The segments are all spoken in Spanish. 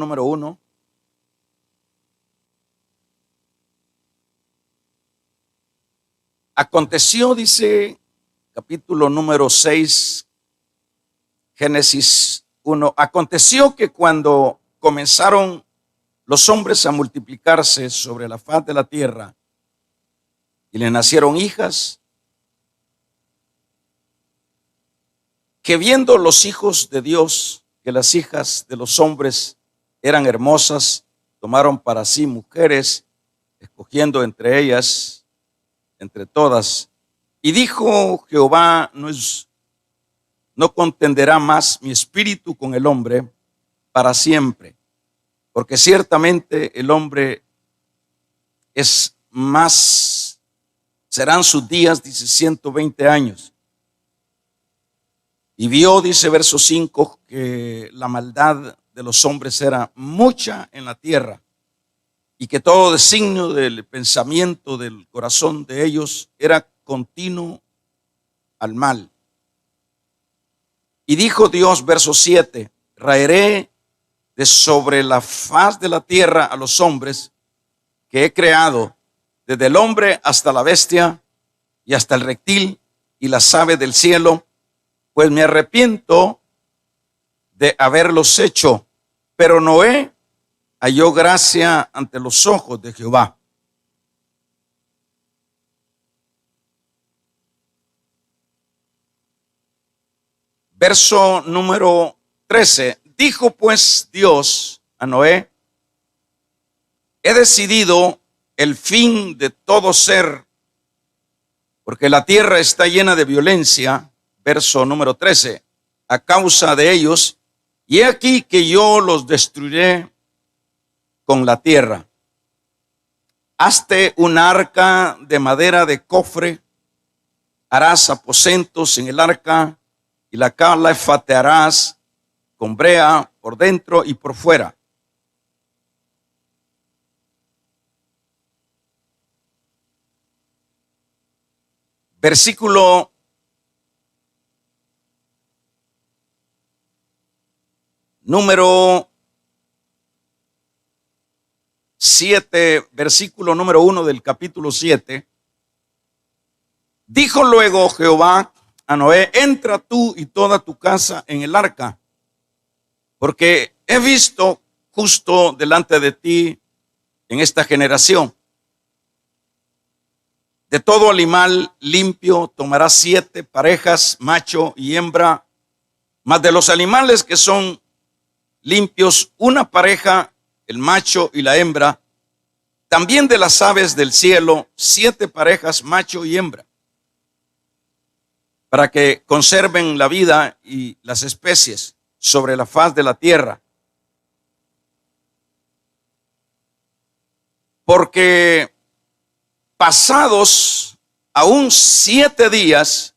número 1. Aconteció, dice, capítulo número 6, Génesis 1. Aconteció que cuando comenzaron los hombres a multiplicarse sobre la faz de la tierra y les nacieron hijas, que viendo los hijos de Dios que las hijas de los hombres eran hermosas, tomaron para sí mujeres, escogiendo entre ellas, entre todas. Y dijo Jehová, no contenderá más mi espíritu con el hombre para siempre, porque ciertamente el hombre es más, serán sus días, dice, 120 años. Y vio, dice verso 5, que la maldad de los hombres era mucha en la tierra, y que todo designio del pensamiento del corazón de ellos era continuo al mal. Y dijo Dios, verso 7, raeré de sobre la faz de la tierra a los hombres que he creado, desde el hombre hasta la bestia y hasta el reptil y las aves del cielo, pues me arrepiento de haberlos hecho. Pero Noé halló gracia ante los ojos de Jehová. Verso número 13. Dijo pues Dios a Noé, he decidido el fin de todo ser, porque la tierra está llena de violencia. Verso número 13. A causa de ellos, y he aquí que yo los destruiré con la tierra. Hazte un arca de madera de cofre, harás aposentos en el arca, y la calafatearás con brea por dentro y por fuera. Versículo número 7, versículo número 1 del capítulo 7. Dijo luego Jehová a Noé, entra tú y toda tu casa en el arca, porque he visto justo delante de ti en esta generación. De todo animal limpio tomarás 7 parejas, macho y hembra, mas de los animales que son limpios, una pareja, el macho y la hembra. También de las aves del cielo, 7 parejas, macho y hembra, para que conserven la vida y las especies sobre la faz de la tierra. Porque pasados aún 7 días,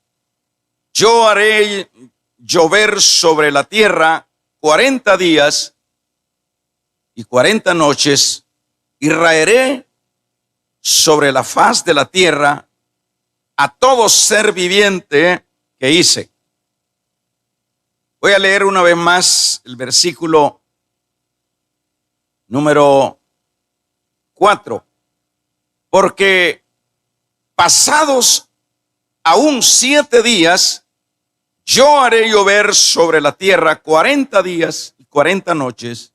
yo haré llover sobre la tierra 40 días y 40 noches, y raeré sobre la faz de la tierra a todo ser viviente que hice. Voy a leer una vez más el versículo número 4. Porque pasados aún 7 días, yo haré llover sobre la tierra 40 días y 40 noches,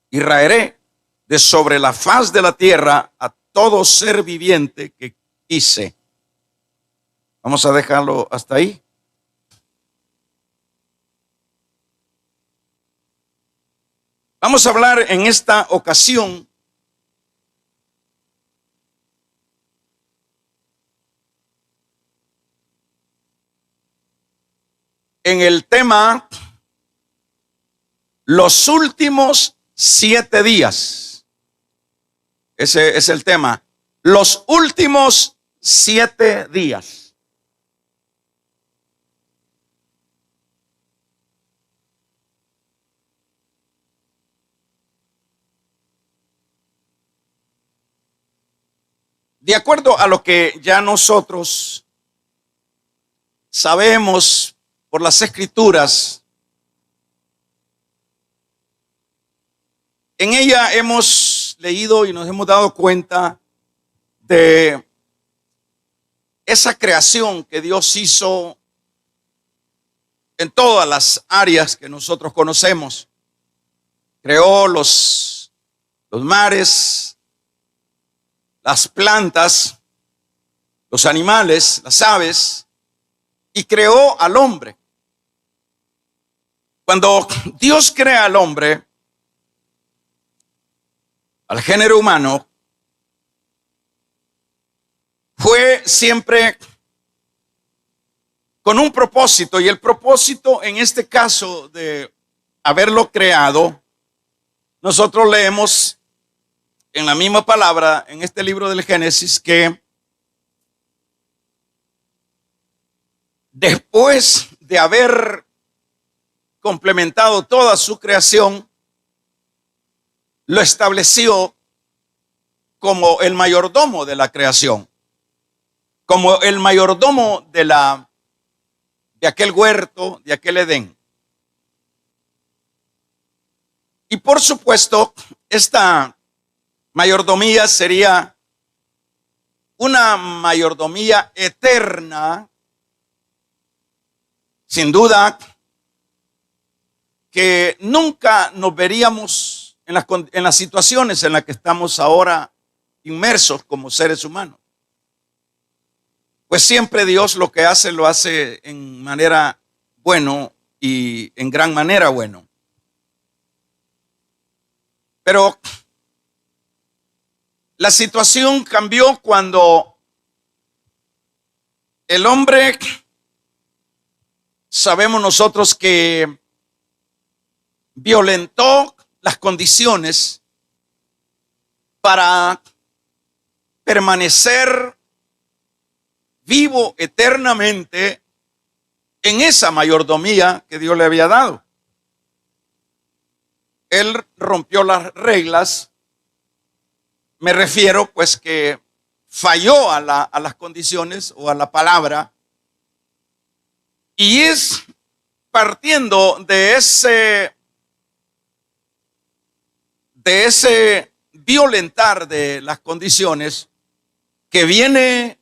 y raeré de sobre la faz de la tierra a todo ser viviente que hice. Vamos a dejarlo hasta ahí. Vamos a hablar en esta ocasión en el tema los últimos 7 días. Ese es el tema. Los últimos 7 días. De acuerdo a lo que ya nosotros sabemos por las escrituras, En ella hemos leído y nos hemos dado cuenta de esa creación que Dios hizo en todas las áreas que nosotros conocemos. Creó los mares, las plantas, los animales, las aves, y creó al hombre. Cuando Dios crea al hombre, al género humano, fue siempre con un propósito, y el propósito en este caso de haberlo creado, nosotros leemos en la misma palabra en este libro del Génesis que después de haber complementado toda su creación, lo estableció como el mayordomo de la creación, como el mayordomo de aquel huerto, de aquel Edén. Y por supuesto, esta mayordomía sería una mayordomía eterna, sin duda, que nunca nos veríamos en las situaciones en las que estamos ahora inmersos como seres humanos. Pues siempre Dios lo que hace, lo hace en manera bueno y en gran manera bueno. Pero la situación cambió cuando el hombre, sabemos nosotros que violentó las condiciones para permanecer vivo eternamente en esa mayordomía que Dios le había dado. Él rompió las reglas, me refiero pues que falló a las condiciones o a la palabra, y es partiendo de ese violentar de las condiciones que viene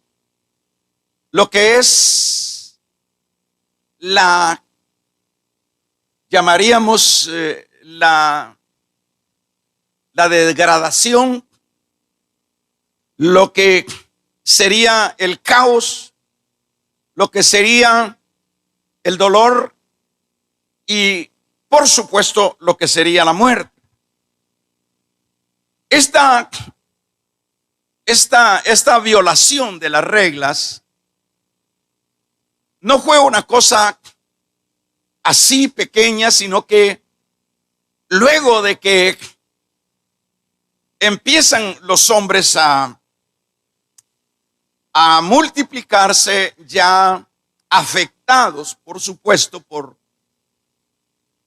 lo que es llamaríamos la degradación, lo que sería el caos, lo que sería el dolor y por supuesto lo que sería la muerte. Esta violación de las reglas no fue una cosa así pequeña, sino que luego de que empiezan los hombres a multiplicarse, ya afectados, por supuesto,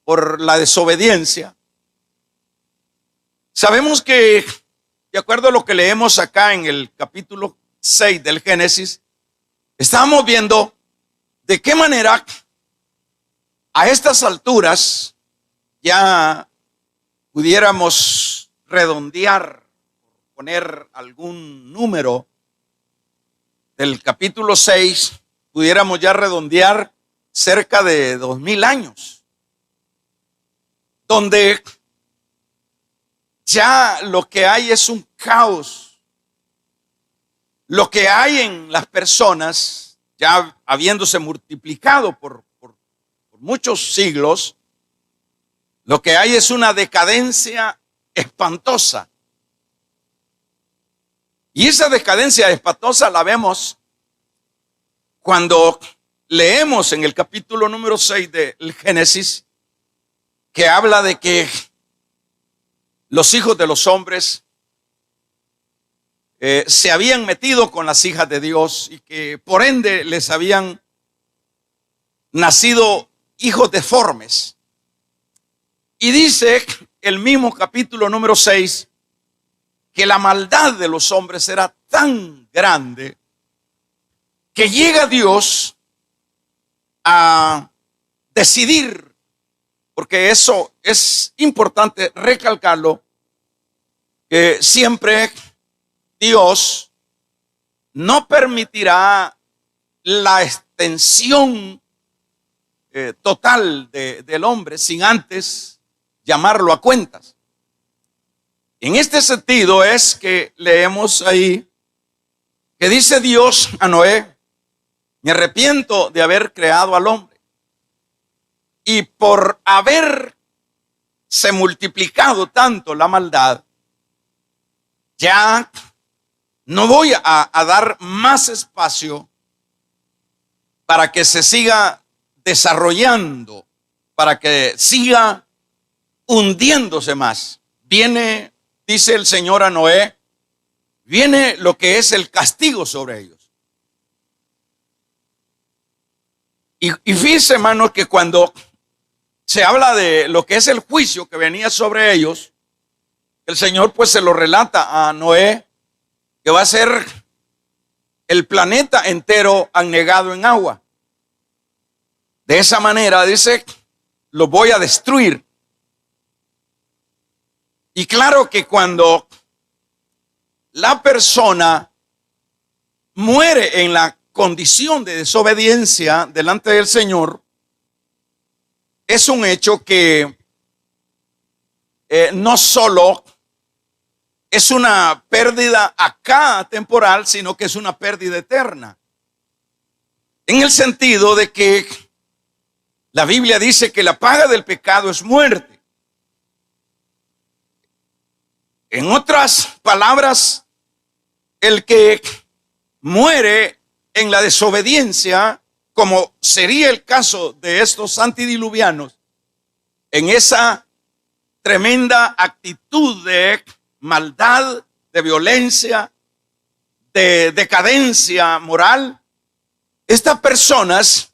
por la desobediencia. Sabemos que, de acuerdo a lo que leemos acá en el capítulo 6 del Génesis, estamos viendo de qué manera a estas alturas ya pudiéramos redondear, poner algún número del capítulo 6, pudiéramos ya redondear cerca de 2000 años, donde ya lo que hay es un caos. Lo que hay en las personas, ya habiéndose multiplicado por muchos siglos, lo que hay es una decadencia espantosa. Y esa decadencia espantosa la vemos cuando leemos en el capítulo número 6 del Génesis, que habla de que los hijos de los hombres se habían metido con las hijas de Dios y que por ende les habían nacido hijos deformes. Y dice el mismo capítulo número 6 que la maldad de los hombres era tan grande que llega Dios a decidir, porque eso es importante recalcarlo, que siempre Dios no permitirá la extensión total del hombre sin antes llamarlo a cuentas. En este sentido es que leemos ahí que dice Dios a Noé: me arrepiento de haber creado al hombre, y por haberse multiplicado tanto la maldad, ya no voy a dar más espacio para que se siga desarrollando, para que siga hundiéndose más. Viene, dice el Señor a Noé, viene lo que es el castigo sobre ellos. Y fíjense, hermanos, que cuando se habla de lo que es el juicio que venía sobre ellos, el Señor pues se lo relata a Noé, que va a ser el planeta entero anegado en agua. De esa manera, dice, lo voy a destruir. Y claro que cuando la persona muere en la condición de desobediencia delante del Señor, es un hecho que no solo es una pérdida acá temporal, sino que es una pérdida eterna. En el sentido de que la Biblia dice que la paga del pecado es muerte. En otras palabras, el que muere en la desobediencia, como sería el caso de estos antidiluvianos, en esa tremenda actitud de maldad, de violencia, de decadencia moral, estas personas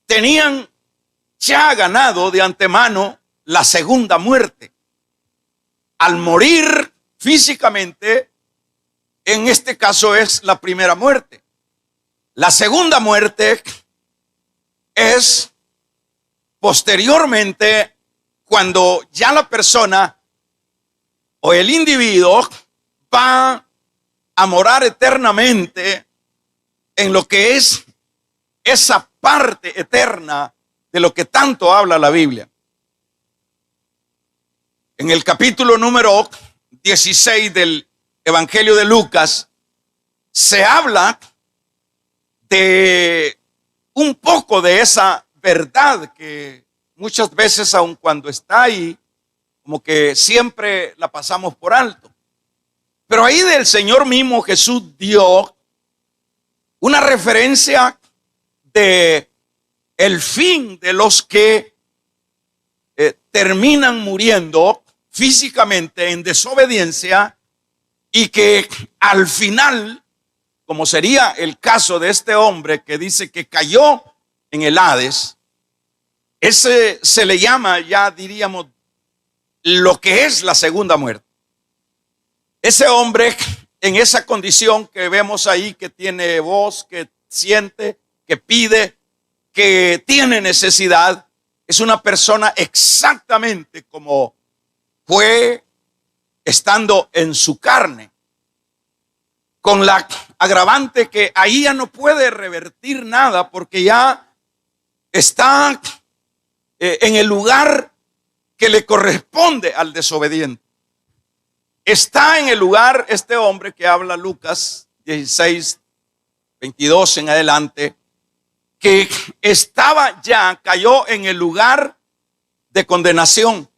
tenían ya ganado de antemano la segunda muerte. Al morir físicamente, en este caso es la primera muerte. La segunda muerte es posteriormente, cuando ya la persona o el individuo va a morar eternamente en lo que es esa parte eterna de lo que tanto habla la Biblia. En el capítulo número 16 del Evangelio de Lucas se habla de un poco de esa verdad que muchas veces, aun cuando está ahí, como que siempre la pasamos por alto. Pero ahí del Señor mismo Jesús dio una referencia de el fin de los que terminan muriendo físicamente en desobediencia, y que al final, como sería el caso de este hombre que dice que cayó en el Hades, ese se le llama, ya diríamos, lo que es la segunda muerte. Ese hombre en esa condición que vemos ahí, que tiene voz, que siente, que pide, que tiene necesidad, es una persona exactamente como fue estando en su carne, con la agravante que ahí ya no puede revertir nada, porque ya está en el lugar que le corresponde al desobediente. Está en el lugar, este hombre que habla Lucas 16, 22 en adelante, que estaba ya, cayó en el lugar de condenación,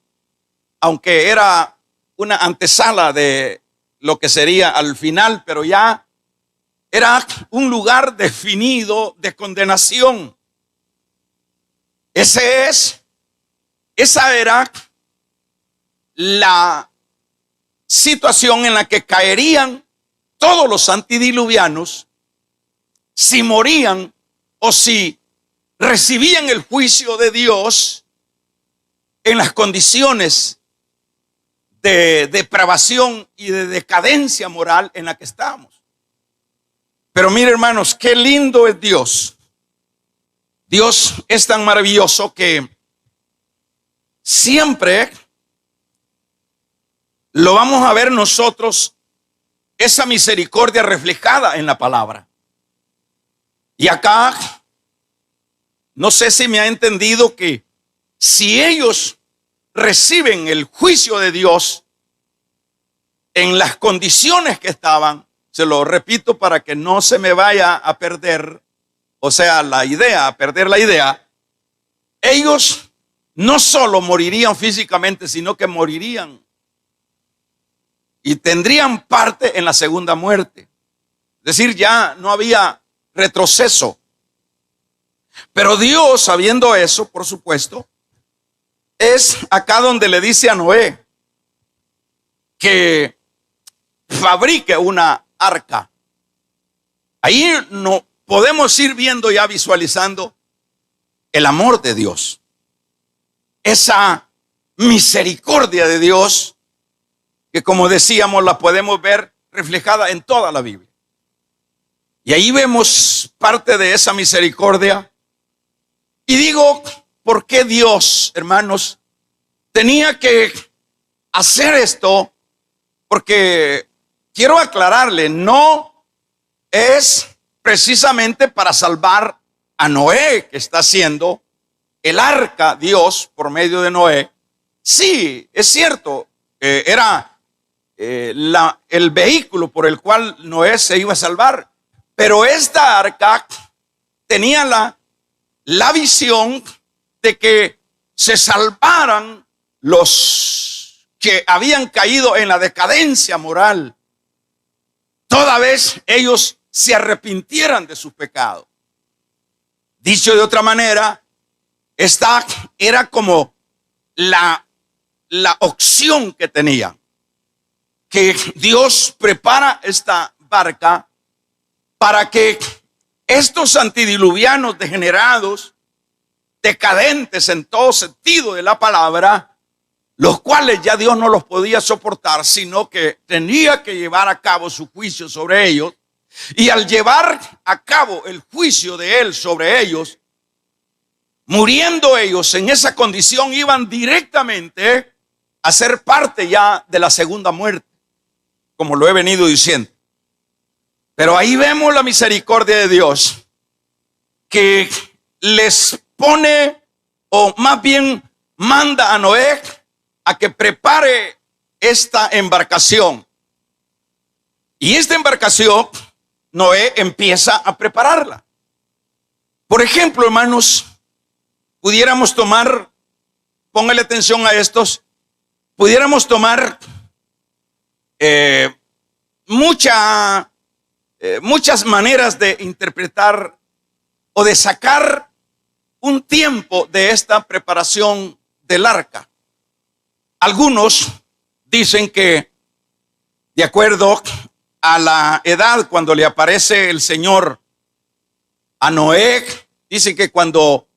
aunque era una antesala de lo que sería al final, pero ya era un lugar definido de condenación. Esa era la situación en la que caerían todos los antidiluvianos si morían o si recibían el juicio de Dios en las condiciones de depravación y de decadencia moral en la que estamos. Pero mire, hermanos, qué lindo es Dios. Dios es tan maravilloso que siempre lo vamos a ver nosotros, esa misericordia reflejada en la palabra. Y acá, no sé si me ha entendido que si ellos reciben el juicio de Dios en las condiciones que estaban, se lo repito para que no se me vaya a perder, o sea, la idea, a perder la idea, ellos no solo morirían físicamente, sino que morirían y tendrían parte en la segunda muerte. Es decir, ya no había retroceso. Pero Dios, sabiendo eso, por supuesto, es acá donde le dice a Noé que fabrique una arca. Ahí no podemos ir viendo, ya visualizando el amor de Dios, esa misericordia de Dios que, como decíamos, la podemos ver reflejada en toda la Biblia. Y ahí vemos parte de esa misericordia. Y digo, ¿por qué Dios, hermanos, tenía que hacer esto? Porque quiero aclararle, no es precisamente para salvar a Noé que está haciendo el arca Dios por medio de Noé. Sí, es cierto, era el vehículo por el cual Noé se iba a salvar. Pero esta arca tenía la visión de que se salvaran los que habían caído en la decadencia moral, toda vez ellos se arrepintieran de sus pecados. Dicho de otra manera, esta era como la opción que tenía, que Dios prepara esta barca para que estos antediluvianos degenerados, decadentes en todo sentido de la palabra, los cuales ya Dios no los podía soportar, sino que tenía que llevar a cabo su juicio sobre ellos. Y al llevar a cabo el juicio de él sobre ellos, muriendo ellos en esa condición, iban directamente a ser parte ya de la segunda muerte, como lo he venido diciendo. Pero ahí vemos la misericordia de Dios, que les pone, o más bien manda a Noé a que prepare esta embarcación. Y esta embarcación, Noé empieza a prepararla. Por ejemplo, hermanos, pudiéramos tomar, póngale atención a estos, pudiéramos tomar muchas maneras de interpretar o de sacar un tiempo de esta preparación del arca. Algunos dicen que, de acuerdo a la edad cuando le aparece el Señor a Noé, dicen que cuando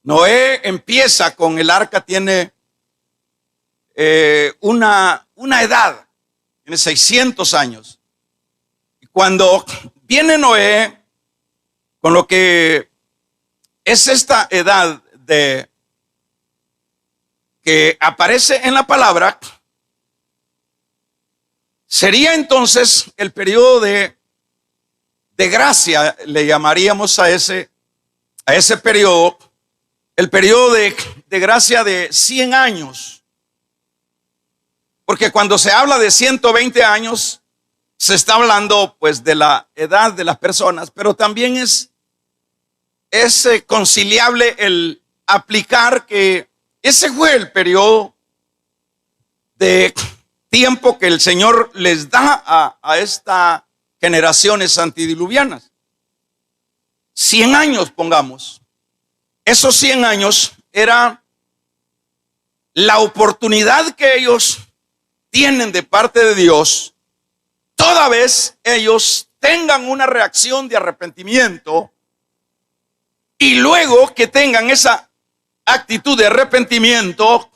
Noé empieza con el arca tiene una edad, tiene 600 años. Cuando viene Noé con lo que es esta edad de que aparece en la palabra, sería entonces el periodo de gracia, le llamaríamos a ese periodo, el periodo de gracia de 100 años. Porque cuando se habla de 120 años, se está hablando pues de la edad de las personas, pero también es conciliable el aplicar que ese fue el periodo de tiempo que el Señor les da a estas generaciones antediluvianas. 100 años, pongamos. Esos 100 años era la oportunidad que ellos tienen de parte de Dios, toda vez ellos tengan una reacción de arrepentimiento y luego que tengan esa actitud de arrepentimiento,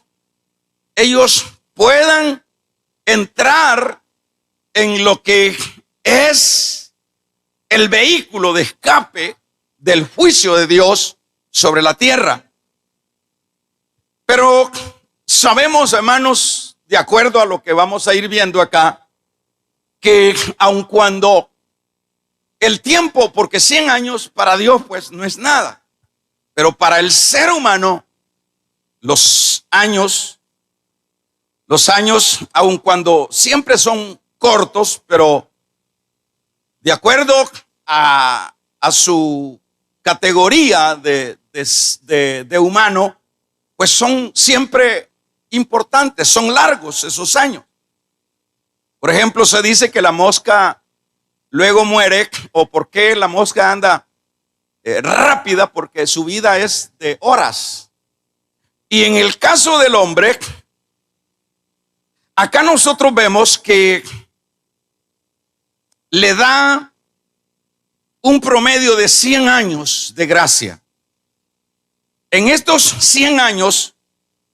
ellos puedan entrar en lo que es el vehículo de escape del juicio de Dios sobre la tierra. Pero sabemos, hermanos, de acuerdo a lo que vamos a ir viendo acá, que aun cuando el tiempo, porque 100 años para Dios pues no es nada, pero para el ser humano, los años, aun cuando siempre son cortos, pero de acuerdo a su categoría de humano, pues son siempre importantes, son largos esos años. Por ejemplo, se dice que la mosca luego muere, o por qué la mosca anda rápida, porque su vida es de horas. Y en el caso del hombre, acá nosotros vemos que le da un promedio de 100 años de gracia. En estos 100 años,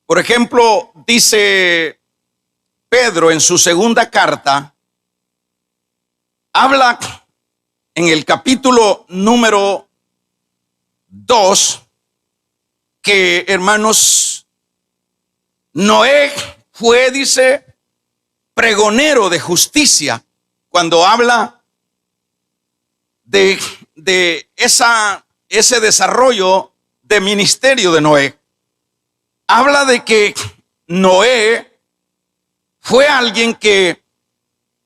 por ejemplo, dice Pedro en su segunda carta, habla en el capítulo número 2, que hermanos, Noé fue, dice, pregonero de justicia, cuando habla de ese desarrollo de ministerio de Noé. Habla de que Noé fue alguien que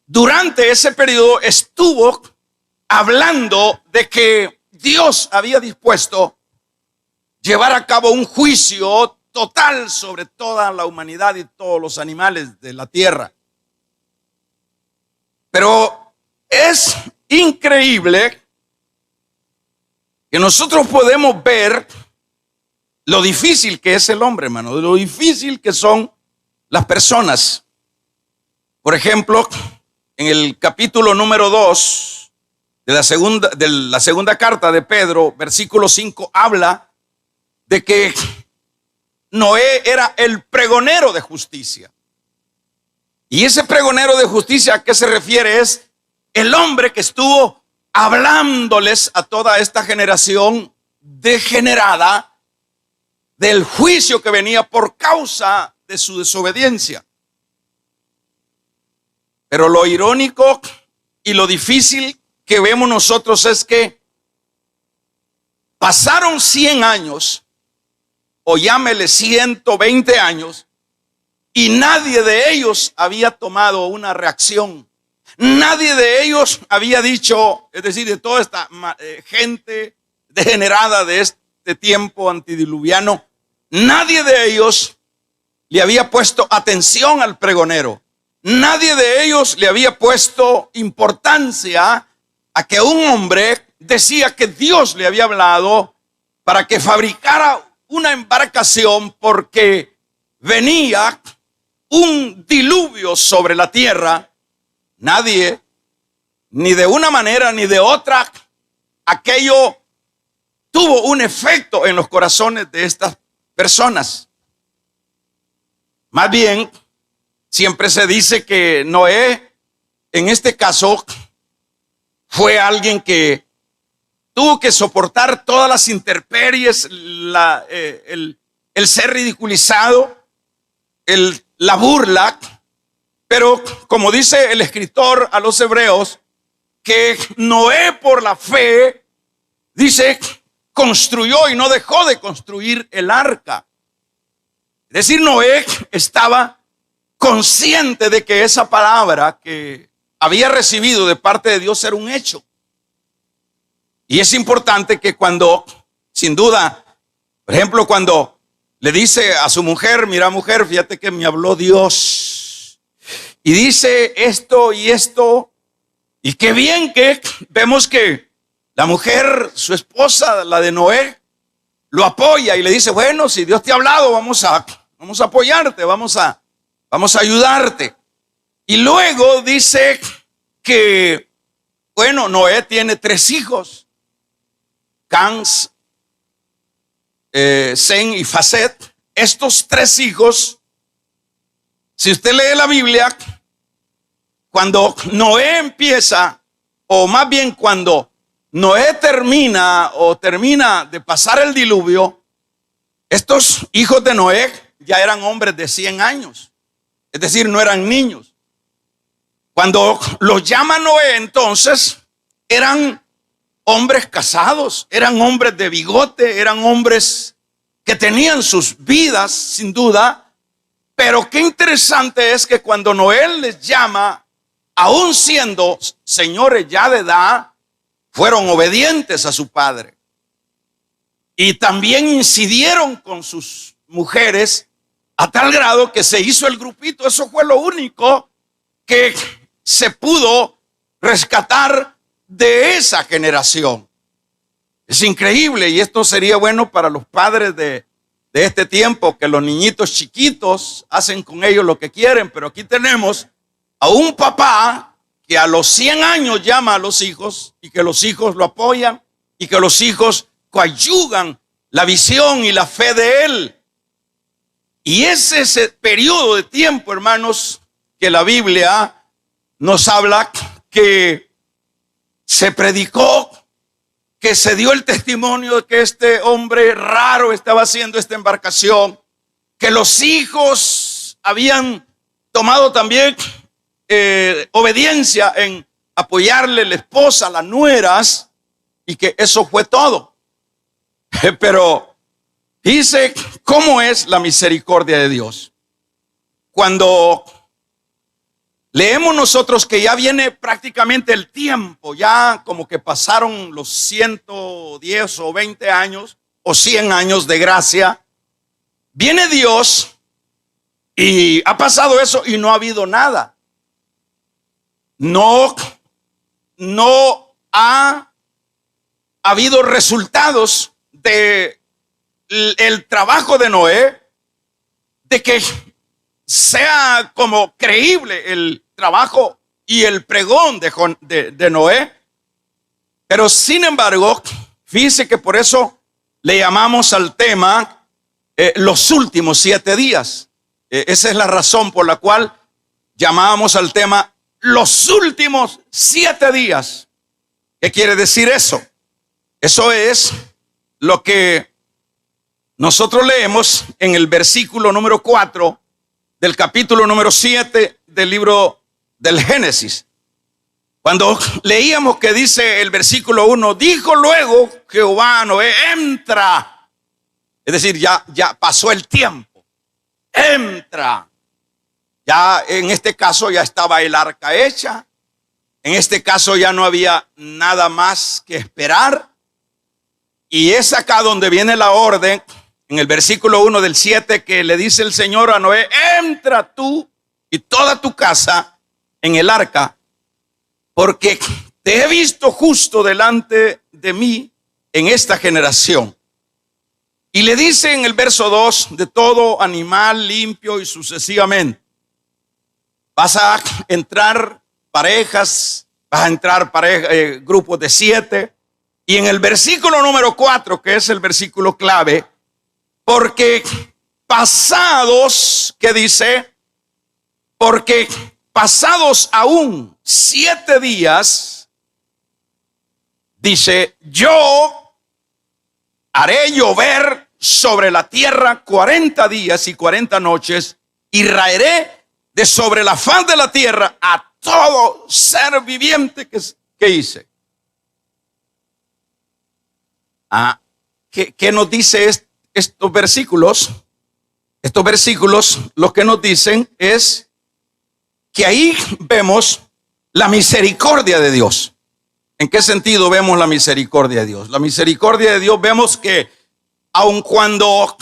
durante ese periodo estuvo hablando de que Dios había dispuesto llevar a cabo un juicio total sobre toda la humanidad y todos los animales de la tierra. Pero es increíble que nosotros podemos ver lo difícil que es el hombre, hermano, lo difícil que son las personas. Por ejemplo, en el capítulo número 2 de la segunda carta de Pedro, versículo 5, habla de que Noé era el pregonero de justicia. Y ese pregonero de justicia, ¿a qué se refiere? Es el hombre que estuvo hablándoles a toda esta generación degenerada del juicio que venía por causa de su desobediencia. Pero lo irónico y lo difícil que vemos nosotros es que pasaron 100 años, o llámele 120 años, y nadie de ellos había tomado una reacción. Nadie de ellos había dicho, es decir, de toda esta gente degenerada de este tiempo antediluviano, nadie de ellos le había puesto atención al pregonero. Nadie de ellos le había puesto importancia a que un hombre decía que Dios le había hablado para que fabricara una embarcación porque venía un diluvio sobre la tierra. Nadie, ni de una manera ni de otra, aquello tuvo un efecto en los corazones de estas personas. Más bien, siempre se dice que Noé, en este caso, fue alguien que tuvo que soportar todas las intemperies, el ser ridiculizado, la burla. Pero como dice el escritor a los hebreos, que Noé por la fe, dice, construyó y no dejó de construir el arca. Es decir, Noé estaba consciente de que esa palabra que había recibido de parte de Dios era un hecho. Y es importante que cuando, sin duda, por ejemplo, cuando le dice a su mujer, mira mujer, fíjate que me habló Dios y dice esto y esto, y qué bien que vemos que la mujer, su esposa, la de Noé, lo apoya y le dice, bueno, si Dios te ha hablado, vamos a apoyarte, vamos a ayudarte. Y luego dice que, bueno, Noé tiene 3 hijos, Cam, Sem y Jafet. Estos 3 hijos, si usted lee la Biblia, cuando Noé empieza, o más bien cuando Noé termina de pasar el diluvio, estos hijos de Noé ya eran hombres de 100 años. Es decir, no eran niños. Cuando los llama Noé, entonces, eran hombres casados, eran hombres de bigote, eran hombres que tenían sus vidas, sin duda. Pero qué interesante es que cuando Noé les llama, aún siendo señores ya de edad, fueron obedientes a su padre. Y también incidieron con sus mujeres a tal grado que se hizo el grupito. Eso fue lo único que se pudo rescatar de esa generación. Es increíble, y esto sería bueno para los padres de este tiempo, que los niñitos chiquitos hacen con ellos lo que quieren, pero aquí tenemos a un papá que a los 100 años llama a los hijos y que los hijos lo apoyan y que los hijos coadyuvan la visión y la fe de él. Y es ese periodo de tiempo, hermanos, que la Biblia nos habla que se predicó, que se dio el testimonio de que este hombre raro estaba haciendo esta embarcación, que los hijos habían tomado también obediencia en apoyarle la esposa, las nueras, y que eso fue todo. Pero dice cómo es la misericordia de Dios. Cuando leemos nosotros que ya viene prácticamente el tiempo, ya como que pasaron los 110 o 20 años o 100 años de gracia, viene Dios y ha pasado eso y no ha habido nada. No ha habido resultados de el trabajo de Noé, de que sea como creíble el trabajo y el pregón de Noé. Pero sin embargo, fíjese que por eso le llamamos al tema los últimos 7 días. Esa es la razón por la cual llamábamos al tema los últimos 7 días. ¿Qué quiere decir eso? Eso es lo que nosotros leemos en el versículo número 4 del capítulo número 7 del libro del Génesis. Cuando leíamos que dice el versículo 1, dijo luego Jehová a Noé, entra. Es decir, ya pasó el tiempo. Entra. Ya en este caso ya estaba el arca hecha. En este caso ya no había nada más que esperar. Y es acá donde viene la orden, en el versículo 1 del 7, que le dice el Señor a Noé, entra tú y toda tu casa en el arca, porque te he visto justo delante de mí en esta generación. Y le dice en el verso 2, de todo animal limpio y sucesivamente. Vas a entrar parejas, vas a entrar grupos de 7. Y en el versículo número 4, que es el versículo clave, porque pasados, ¿qué dice? Porque pasados aún 7 días, dice, yo haré llover sobre la tierra 40 días y 40 noches, y raeré de sobre la faz de la tierra a todo ser viviente que hice. ¿Qué nos dice estos versículos? Estos versículos lo que nos dicen es que ahí vemos la misericordia de Dios. ¿En qué sentido vemos la misericordia de Dios? La misericordia de Dios vemos que aun cuando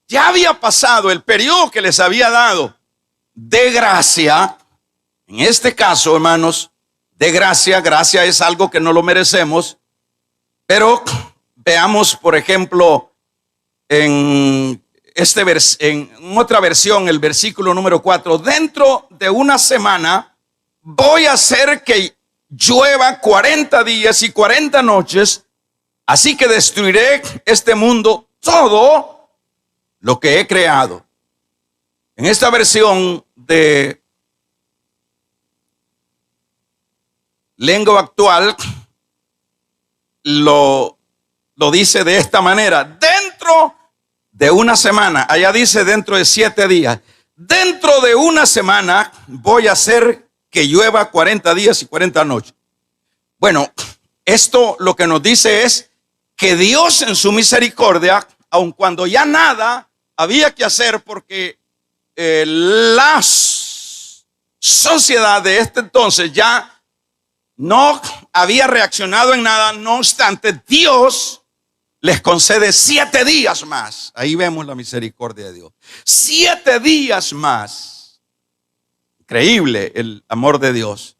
ya había pasado el periodo que les había dado de gracia, en este caso, hermanos, de gracia es algo que no lo merecemos, pero veamos, por ejemplo, en otra versión, el versículo número 4, dentro de una semana voy a hacer que llueva 40 días y 40 noches, así que destruiré este mundo, todo lo que he creado. En esta versión de lengua actual lo dice de esta manera: dentro de una semana. Allá dice dentro de 7 días. dentro de una semana voy a hacer que llueva 40 días y 40 noches. Bueno, esto lo que nos dice es que Dios en su misericordia, aun cuando ya nada había que hacer porque la sociedad de este entonces ya no había reaccionado en nada, no obstante, Dios les concede 7 días más. Ahí vemos la misericordia de Dios. 7 días más. Increíble el amor de Dios.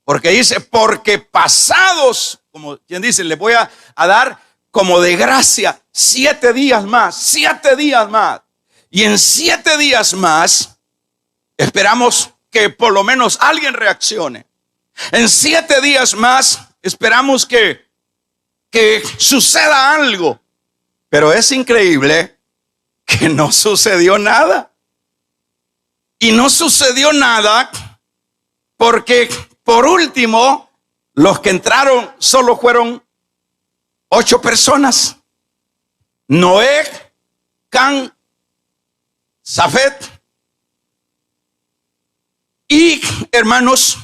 Porque dice, porque pasados, como quien dice, les voy a dar como de gracia 7 días más, 7 días más. Y en 7 días más esperamos que por lo menos alguien reaccione. En 7 días más esperamos que suceda algo. Pero es increíble que no sucedió nada. Y no sucedió nada porque por último los que entraron solo fueron 8 personas. Noé, Can, Zafet y hermanos,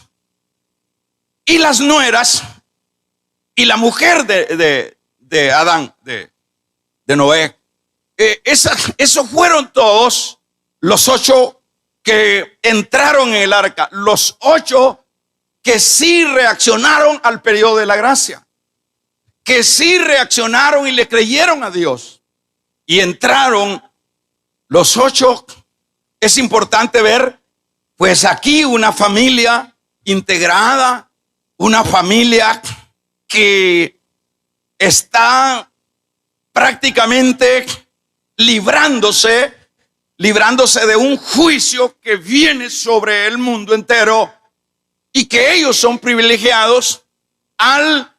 y las nueras y la mujer de Adán, de Noé. Esos fueron todos los 8 que entraron en el arca, los 8 que sí reaccionaron al periodo de la gracia, que sí reaccionaron y le creyeron a Dios y entraron los 8. Es importante ver, pues aquí una familia integrada, una familia que está prácticamente librándose de un juicio que viene sobre el mundo entero y que ellos son privilegiados al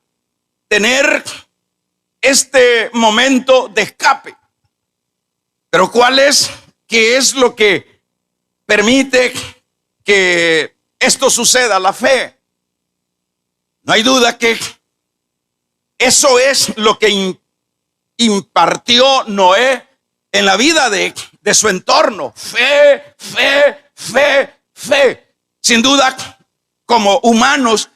tener este momento de escape. Pero ¿qué es lo que permite que esto suceda? La fe. No hay duda que eso es lo que impartió Noé en la vida de su entorno. Fe, fe, fe, fe. Sin duda, como humanos,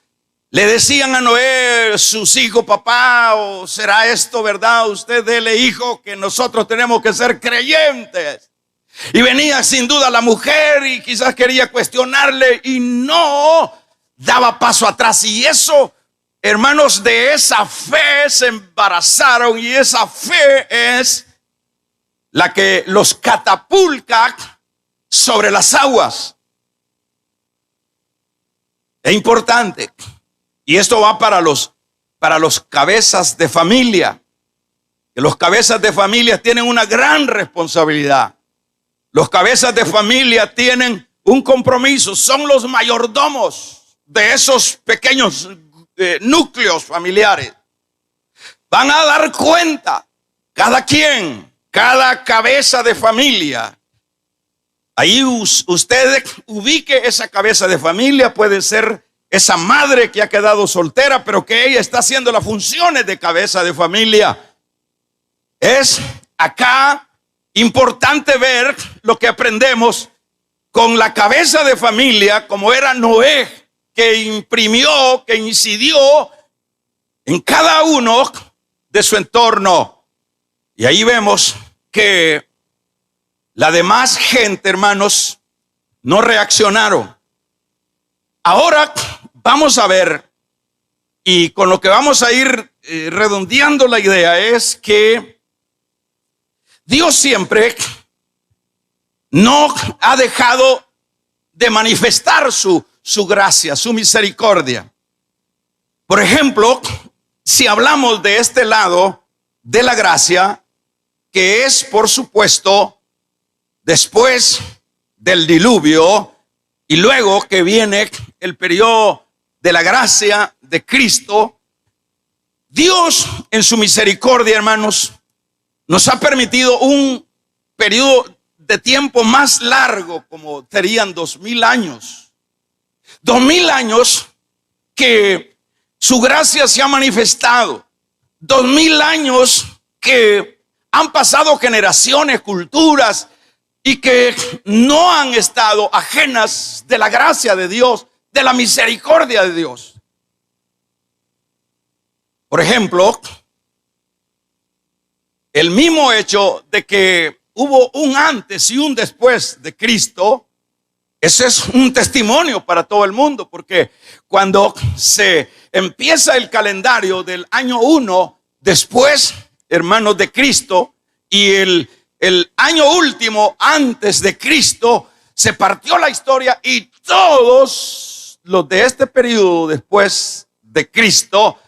le decían a Noé, sus hijos, papá, o será esto verdad, usted dele hijo, que nosotros tenemos que ser creyentes. Y venía sin duda la mujer y quizás quería cuestionarle y no daba paso atrás. Y eso, hermanos, de esa fe se embarazaron y esa fe es la que los catapulta sobre las aguas. Es importante. Y esto va para los cabezas de familia. Que los cabezas de familia tienen una gran responsabilidad. Los cabezas de familia tienen un compromiso. Son los mayordomos de esos pequeños núcleos familiares. Van a dar cuenta cada quien, cada cabeza de familia. Ahí usted ubique esa cabeza de familia. Puede ser esa madre que ha quedado soltera, pero que ella está haciendo las funciones de cabeza de familia. Es acá importante ver lo que aprendemos con la cabeza de familia, como era Noé, que imprimió, que incidió en cada uno de su entorno. Y ahí vemos que la demás gente, hermanos, no reaccionaron. Ahora vamos a ver, y con lo que vamos a ir redondeando la idea, es que Dios siempre no ha dejado de manifestar su gracia, su misericordia. Por ejemplo, si hablamos de este lado de la gracia, que es, por supuesto, después del diluvio y luego que viene el periodo de la gracia de Cristo, Dios en su misericordia, hermanos, nos ha permitido un periodo de tiempo más largo, como serían 2000 años. 2000 años que su gracia se ha manifestado. 2000 años que han pasado generaciones, culturas, y que no han estado ajenas de la gracia de Dios, de la misericordia de Dios. Por ejemplo, el mismo hecho de que hubo un antes y un después de Cristo, ese es un testimonio para todo el mundo, porque cuando se empieza el calendario del año 1 después, hermanos, de Cristo, y el año último antes de Cristo, se partió la historia y todos los de este periodo después de Cristo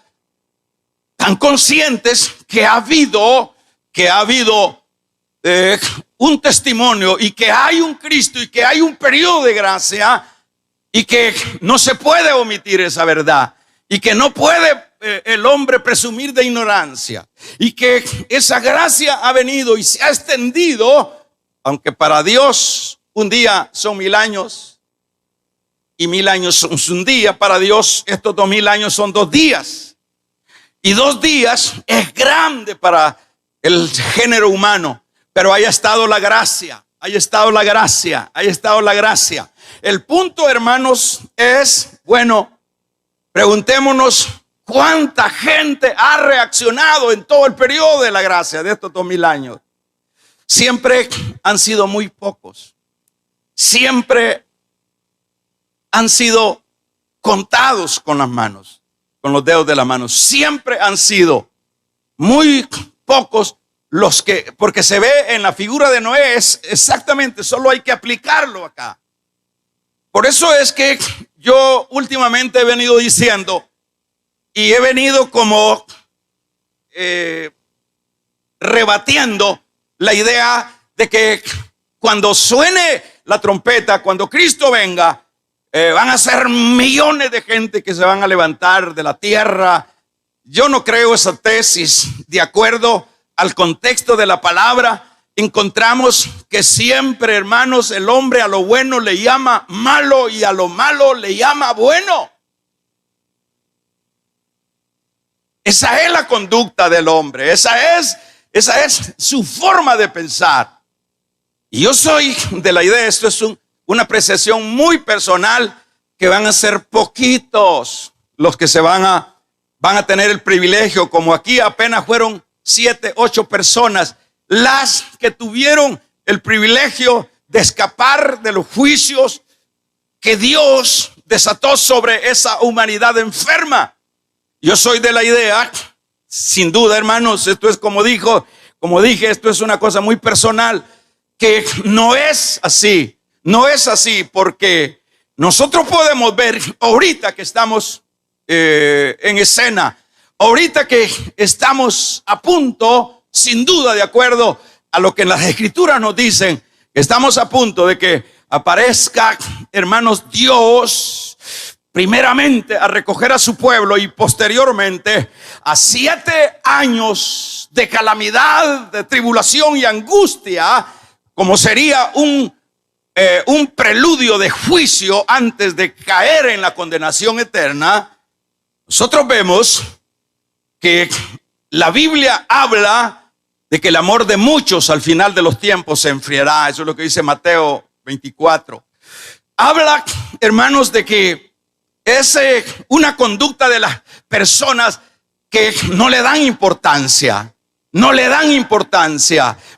están conscientes que ha habido un testimonio y que hay un Cristo y que hay un periodo de gracia y que no se puede omitir esa verdad y que no puede el hombre presumir de ignorancia y que esa gracia ha venido y se ha extendido, aunque para Dios un día son 1000 años y 1000 años son un día, para Dios estos 2000 años son 2 días y 2 días es grande para el género humano. Pero haya estado la gracia, haya estado la gracia, haya estado la gracia. El punto, hermanos, es, bueno, preguntémonos cuánta gente ha reaccionado en todo el periodo de la gracia de estos 2000 años. Siempre han sido muy pocos. Siempre han sido contados con las manos, con los dedos de la mano. Siempre han sido muy pocos los que, porque se ve en la figura de Noé, es exactamente, solo hay que aplicarlo acá. Por eso es que yo últimamente he venido diciendo y he venido como rebatiendo la idea de que cuando suene la trompeta, cuando Cristo venga, van a ser millones de gente que se van a levantar de la tierra. Yo no creo esa tesis. De acuerdo al contexto de la palabra, encontramos que siempre, hermanos, el hombre a lo bueno le llama malo y a lo malo le llama bueno. Esa es la conducta del hombre, esa es su forma de pensar. Y yo soy de la idea, esto es una apreciación muy personal, que van a ser poquitos los que se van a tener el privilegio, como aquí apenas fueron 7, 8 personas las que tuvieron el privilegio de escapar de los juicios que Dios desató sobre esa humanidad enferma. Yo soy de la idea, sin duda, hermanos, esto es como dije, esto es una cosa muy personal, que no es así, porque nosotros podemos ver ahorita que estamos en escena, ahorita que estamos a punto, sin duda, de acuerdo a lo que las escrituras nos dicen, estamos a punto de que aparezca, hermanos, Dios primeramente a recoger a su pueblo y posteriormente a 7 años de calamidad, de tribulación y angustia, como sería un preludio de juicio antes de caer en la condenación eterna. Nosotros vemos que la Biblia habla de que el amor de muchos al final de los tiempos se enfriará. Eso es lo que dice Mateo 24. Habla, hermanos, de que es una conducta de las personas que no le dan importancia.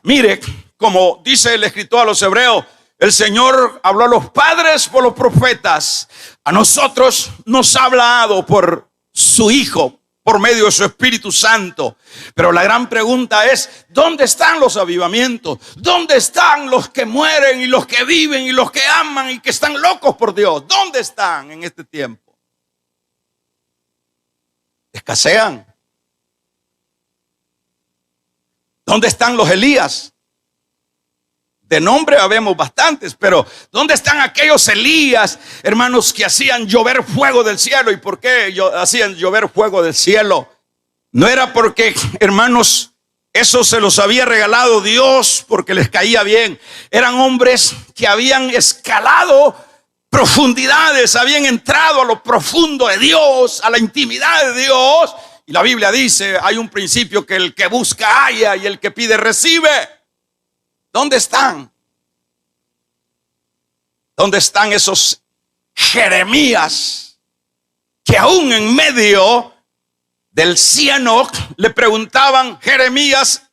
Mire, como dice el escritor a los hebreos, el Señor habló a los padres por los profetas. A nosotros nos ha hablado por su Hijo, por medio de su Espíritu Santo. Pero la gran pregunta es, ¿dónde están los avivamientos? ¿Dónde están los que mueren y los que viven y los que aman y que están locos por Dios? ¿Dónde están en este tiempo? Escasean. ¿Dónde están los Elías? De nombre habemos bastantes, pero ¿dónde están aquellos Elías, hermanos, que hacían llover fuego del cielo? ¿Y por qué hacían llover fuego del cielo? No era porque, hermanos, eso se los había regalado Dios porque les caía bien. Eran hombres que habían escalado profundidades, habían entrado a lo profundo de Dios, a la intimidad de Dios. Y la Biblia dice, hay un principio, que el que busca halla y el que pide recibe. ¿Dónde están? ¿Dónde están esos Jeremías que aún en medio del cieno le preguntaban: Jeremías,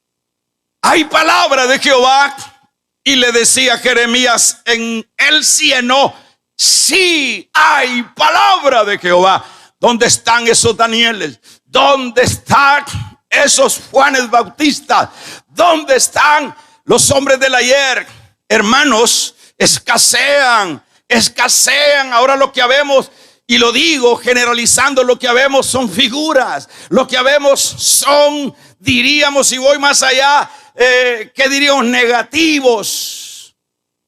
¿hay palabra de Jehová? Y le decía Jeremías en el cieno: sí hay palabra de Jehová. ¿Dónde están esos Danieles? ¿Dónde están esos Juanes Bautistas? ¿Dónde están los hombres del ayer? Hermanos, escasean. Ahora lo que habemos, y lo digo generalizando, lo que habemos son figuras. Lo que habemos son, diríamos, si voy más allá, ¿qué diríamos? Negativos,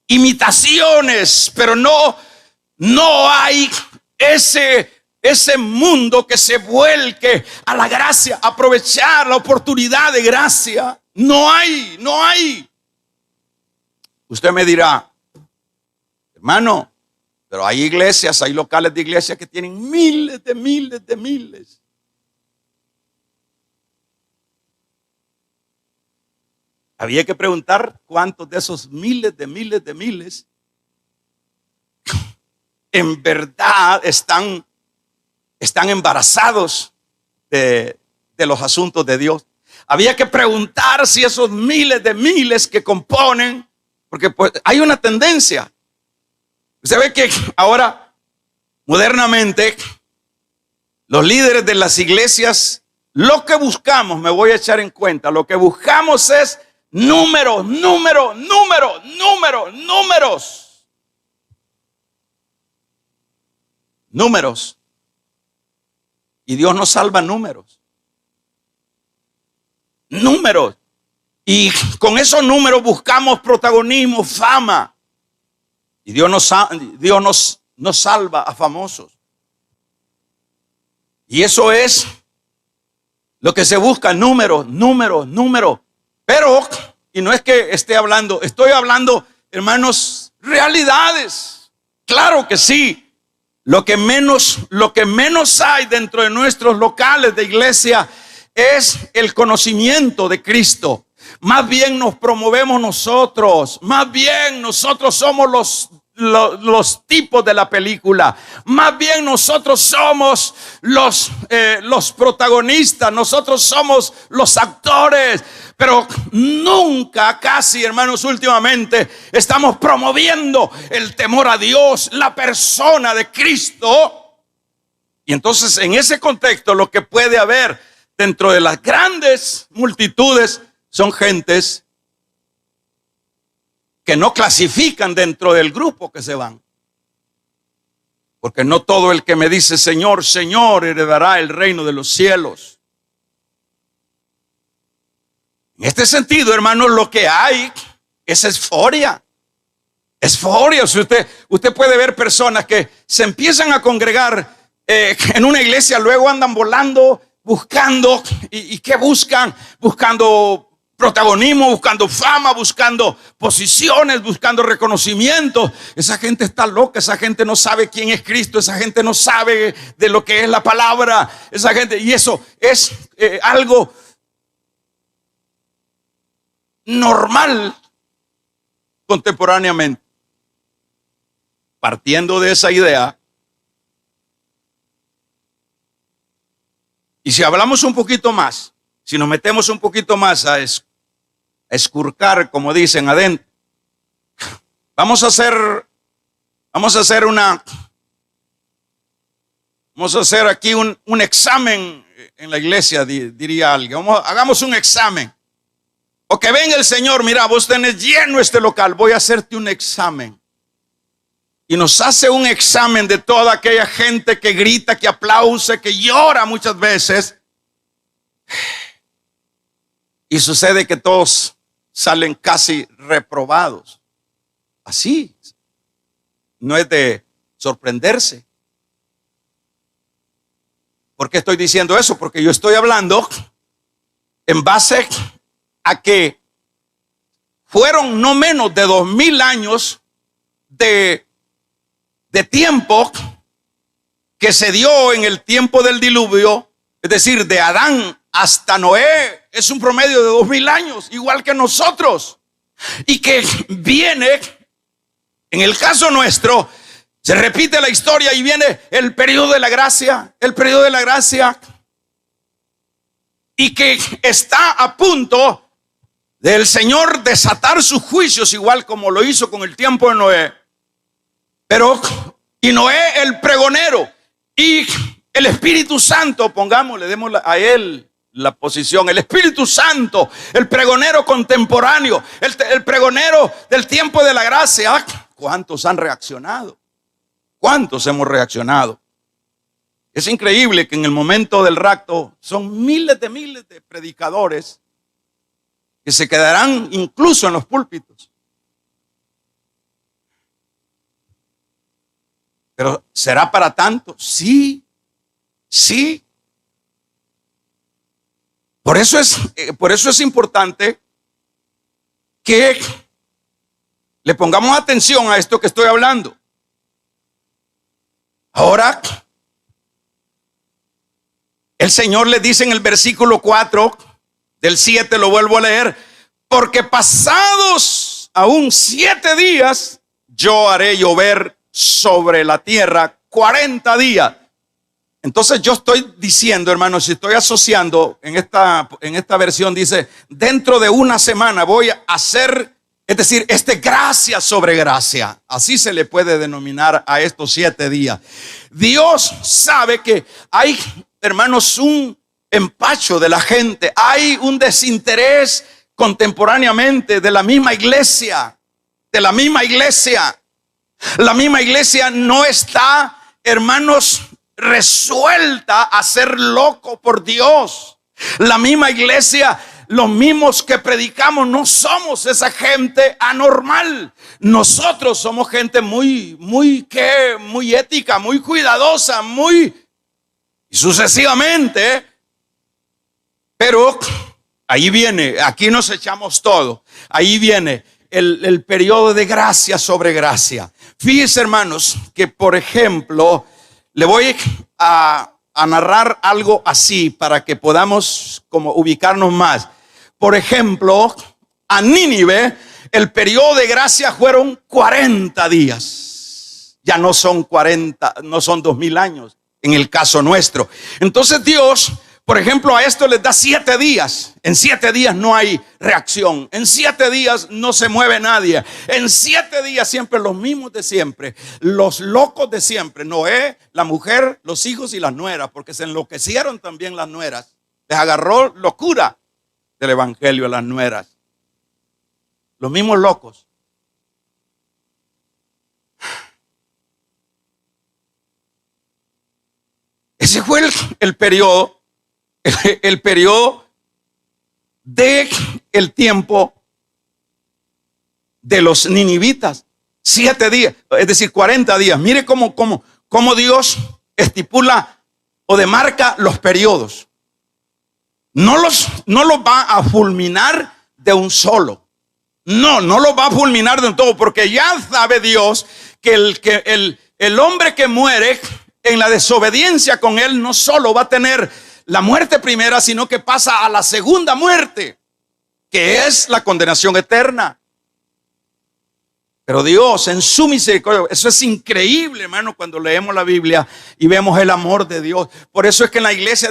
imitaciones, pero no hay ese mundo que se vuelque a la gracia, aprovechar la oportunidad de gracia. No hay. Usted me dirá: hermano, pero hay iglesias, hay locales de iglesias que tienen miles. Había que preguntar cuántos de esos miles en verdad están embarazados de los asuntos de Dios. Había que preguntar si esos miles que componen, porque pues hay una tendencia. Usted ve que ahora, modernamente, los líderes de las iglesias, lo que buscamos, me voy a echar en cuenta, lo que buscamos es números. Y Dios nos salva números. Y con esos números buscamos protagonismo, fama. Y Dios nos salva a famosos. Y eso es lo que se busca: números. Pero, y no es que estoy hablando, hermanos, realidades. Claro que sí. Lo que menos hay dentro de nuestros locales de iglesia es el conocimiento de Cristo. Más bien nos promovemos nosotros. Más bien nosotros somos los tipos de la película. Más bien nosotros somos los protagonistas. Nosotros somos los actores. Pero nunca, casi, hermanos, últimamente estamos promoviendo el temor a Dios, la persona de Cristo. Y entonces, en ese contexto, lo que puede haber dentro de las grandes multitudes son gentes que no clasifican dentro del grupo que se van. Porque no todo el que me dice Señor, Señor, heredará el reino de los cielos. En este sentido, hermanos, lo que hay es esforia. Si usted puede ver personas que se empiezan a congregar en una iglesia, luego andan volando, buscando, ¿y qué buscan? Buscando protagonismo, buscando fama, buscando posiciones, buscando reconocimiento. Esa gente está loca, esa gente no sabe quién es Cristo, esa gente no sabe de lo que es la palabra, esa gente, y eso es algo normal contemporáneamente. Partiendo de esa idea, y si hablamos un poquito más, si nos metemos un poquito más a escurcar, como dicen, adentro, vamos a hacer aquí un examen en la iglesia, diría alguien. Hagamos un examen. O que venga el Señor: mira, vos tenés lleno este local, voy a hacerte un examen. Y nos hace un examen de toda aquella gente que grita, que aplaude, que llora muchas veces. Y sucede que todos salen casi reprobados. Así. No es de sorprenderse. ¿Por qué estoy diciendo eso? Porque yo estoy hablando en base a que fueron no menos de 2000 años de tiempo que se dio en el tiempo del diluvio, es decir, de Adán hasta Noé, es un promedio de 2000 años, igual que nosotros, y que viene En el caso nuestro, se repite la historia y viene el periodo de la gracia, y que está a punto del Señor desatar sus juicios, igual como lo hizo con el tiempo de Noé. Y Noé, el pregonero, y el Espíritu Santo, pongámosle, demos a él la posición, el Espíritu Santo, el pregonero contemporáneo, el pregonero del tiempo de la gracia. ¿Cuántos han reaccionado? ¿Cuántos hemos reaccionado? Es increíble que en el momento del rapto son miles de predicadores que se quedarán incluso en los púlpitos. Pero ¿será para tanto? Sí. Por eso es importante que le pongamos atención a esto que estoy hablando. Ahora, el Señor le dice en el versículo 4 del 7, lo vuelvo a leer: porque pasados aún 7 días, yo haré llover sobre la tierra 40 días. Entonces yo estoy diciendo, hermanos, si estoy asociando en esta versión, dice, dentro de una semana voy a hacer, es decir, gracia sobre gracia. Así se le puede denominar a estos 7 días. Dios sabe que hay, hermanos, un empacho de la gente, hay un desinterés contemporáneamente de la misma iglesia. La misma iglesia no está, hermanos, resuelta a ser loco por Dios. La misma iglesia, los mismos que predicamos, no somos esa gente anormal. Nosotros somos gente muy ética, muy cuidadosa, y sucesivamente. Pero ahí viene, aquí nos echamos todo. Ahí viene el periodo de gracia sobre gracia. Fíjense, hermanos, que por ejemplo, le voy a narrar algo así para que podamos como ubicarnos más. Por ejemplo, a Nínive el periodo de gracia fueron 40 días. Ya no son 40, no son 2000 años en el caso nuestro. Entonces Dios, por ejemplo, a esto les da 7 días. En 7 días no hay reacción. En 7 días no se mueve nadie. En 7 días siempre los mismos de siempre. Los locos de siempre. Noé, la mujer, los hijos y las nueras. Porque se enloquecieron también las nueras. Les agarró locura del evangelio a las nueras. Los mismos locos. Ese fue el periodo. El periodo del tiempo de los ninivitas. 7 días, es decir, 40 días. Mire cómo Dios estipula o demarca los periodos. No los va a fulminar de un solo. No los va a fulminar de un todo, porque ya sabe Dios que el hombre que muere en la desobediencia con él no solo va a tener la muerte primera, sino que pasa a la segunda muerte, que es la condenación eterna. Pero Dios en su misericordia, eso es increíble, hermano, cuando leemos la Biblia y vemos el amor de Dios. Por eso es que en la iglesia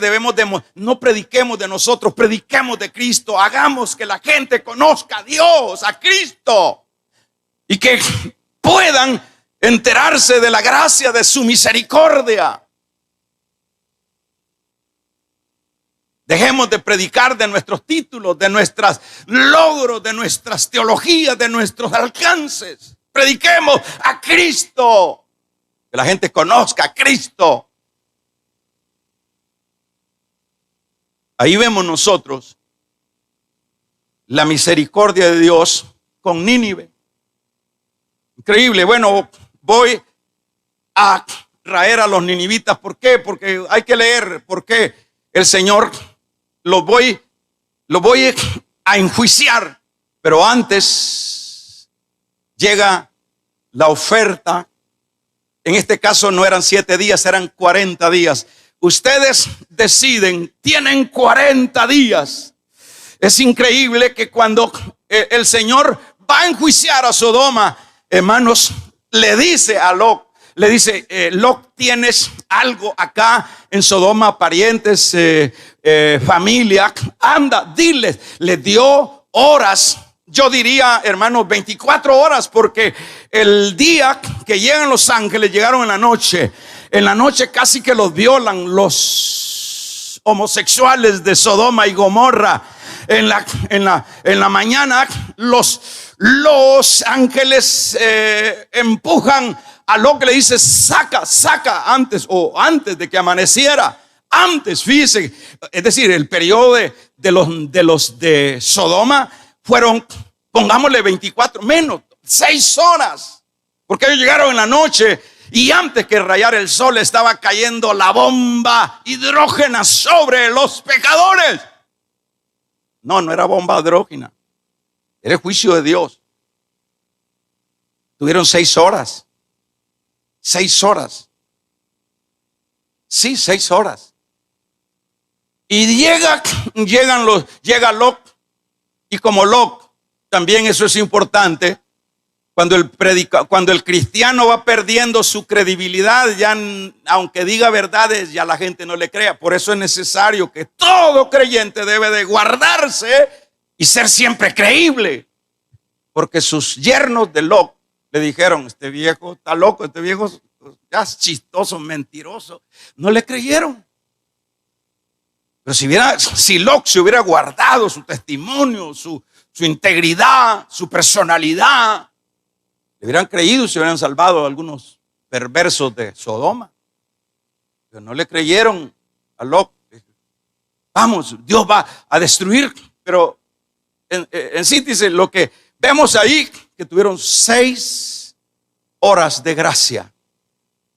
no prediquemos de nosotros, prediquemos de Cristo. Hagamos que la gente conozca a Dios, a Cristo, y que puedan enterarse de la gracia de su misericordia. Dejemos de predicar de nuestros títulos, de nuestros logros, de nuestras teologías, de nuestros alcances. Prediquemos a Cristo. Que la gente conozca a Cristo. Ahí vemos nosotros la misericordia de Dios con Nínive. Increíble. Bueno, voy a traer a los ninivitas. ¿Por qué? Porque hay que leer por qué el Señor lo voy a enjuiciar, pero antes llega la oferta. En este caso no eran 7 días, eran 40 días. Ustedes deciden, tienen 40 días. Es increíble que cuando el Señor va a enjuiciar a Sodoma, hermanos, le dice a Lot, le dice, Lot, tienes algo acá en Sodoma, parientes, familia, anda, diles. Le dio horas, yo diría, hermanos, 24 horas, porque el día que llegan los ángeles, llegaron en la noche. En la noche casi que los violan los homosexuales de Sodoma y Gomorra. En la mañana los ángeles empujan a Lot, que le dice, saca antes de que amaneciera. Antes, fíjese, es decir, el periodo de los de Sodoma fueron, pongámosle 24, menos 6 horas, porque ellos llegaron en la noche y antes que rayar el sol estaba cayendo la bomba hidrógena sobre los pecadores. No era bomba hidrógena, era el juicio de Dios. Tuvieron 6 horas. 6 horas. Sí, 6 horas. Y llega Lot. Y como Lot, también eso es importante, cuando el cristiano va perdiendo su credibilidad, ya aunque diga verdades, ya la gente no le crea. Por eso es necesario que todo creyente debe de guardarse y ser siempre creíble. Porque sus yernos de Lot le dijeron, este viejo está loco, este viejo ya es chistoso, mentiroso. No le creyeron. Pero si Lot se hubiera guardado su testimonio, su integridad, su personalidad, le hubieran creído y se hubieran salvado a algunos perversos de Sodoma. Pero no le creyeron a Lot. Vamos, Dios va a destruir. Pero en síntesis, lo que vemos ahí, que tuvieron 6 horas de gracia.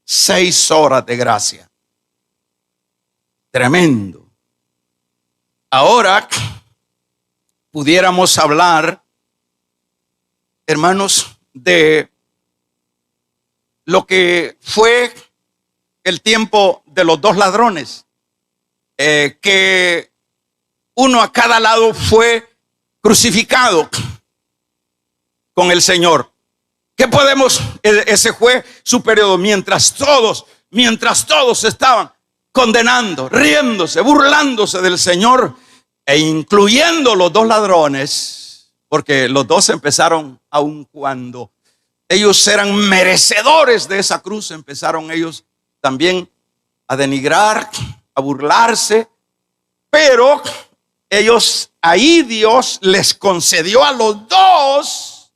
6 horas de gracia. Tremendo. Ahora pudiéramos hablar, hermanos, de lo que fue el tiempo de los 2 ladrones, que uno a cada lado fue crucificado con el Señor. ¿Qué podemos? Ese fue su periodo, mientras todos estaban condenando, riéndose, burlándose del Señor, e incluyendo los 2 ladrones, porque los 2 empezaron, aun cuando ellos eran merecedores de esa cruz, empezaron ellos también a denigrar, a burlarse, pero ellos, ahí Dios les concedió a los 2,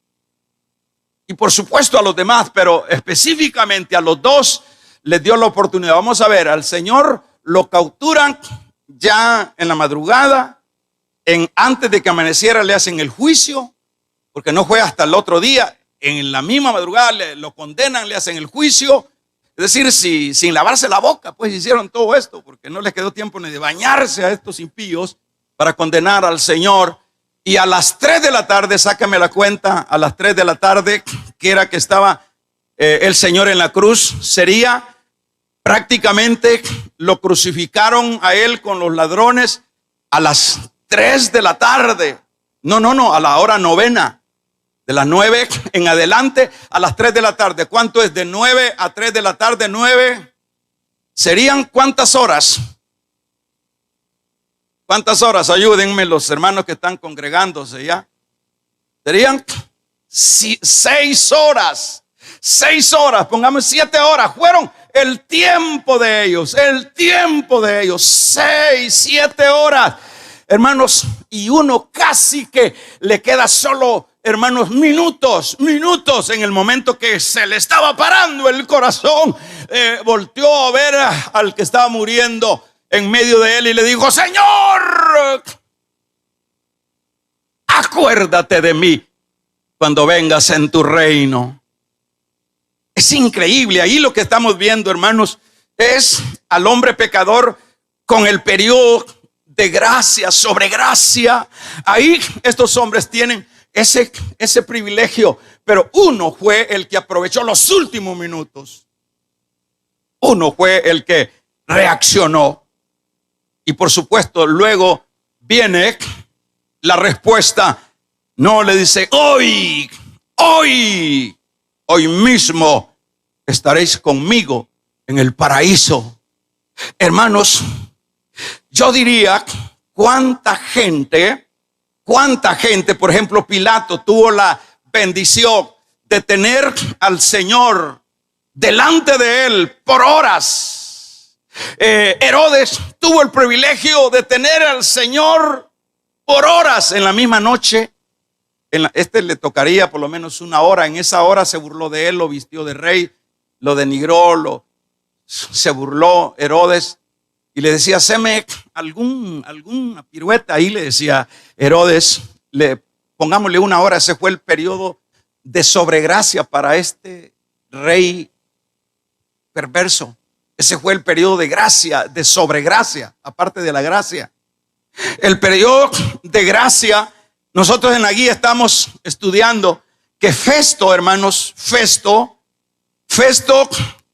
y por supuesto a los demás, pero específicamente a los 2 les dio la oportunidad. Vamos a ver, al Señor lo capturan ya en la madrugada, antes de que amaneciera le hacen el juicio, porque no fue hasta el otro día. En la misma madrugada lo condenan, le hacen el juicio. Es decir, sin lavarse la boca, pues hicieron todo esto, porque no les quedó tiempo ni de bañarse a estos impíos para condenar al Señor. Y a las 3 de la tarde, sácame la cuenta, a las 3 de la tarde, que era que estaba el Señor en la cruz, sería prácticamente, lo crucificaron a él con los ladrones a las 3 de la tarde. No, a la hora novena. De las 9 en adelante a las 3 de la tarde. ¿Cuánto es de 9 a 3 de la tarde? 9. ¿Serían cuántas horas? ¿Cuántas horas? Ayúdenme los hermanos que están congregándose ya. Serían 6 horas. 6 horas, pongamos 7 horas. Fueron el tiempo de ellos. 6, 7 horas. Hermanos, y uno casi que le queda solo, hermanos, minutos en el momento que se le estaba parando el corazón. Volteó a ver al que estaba muriendo en medio de él y le dijo: Señor, acuérdate de mí cuando vengas en tu reino. Es increíble. Ahí lo que estamos viendo, hermanos, es al hombre pecador con el periodo de gracia sobre gracia. Ahí estos hombres tienen ese privilegio, pero uno fue el que aprovechó los últimos minutos. Uno fue el que reaccionó. Y por supuesto, luego viene la respuesta. No le dice, hoy hoy mismo estaréis conmigo en el paraíso. Hermanos, yo diría, cuánta gente, por ejemplo, Pilato tuvo la bendición de tener al Señor delante de él por horas. Herodes tuvo el privilegio de tener al Señor por horas en la misma noche. Le tocaría por lo menos una hora. En esa hora se burló de él, lo vistió de rey, lo denigró, se burló Herodes y le decía, haceme alguna pirueta. Ahí le decía Herodes, pongámosle una hora. Ese fue el periodo de sobregracia para este rey perverso. Ese fue el periodo de gracia, de sobregracia, aparte de la gracia. El periodo de gracia, nosotros en la guía estamos estudiando que Festo, hermanos, Festo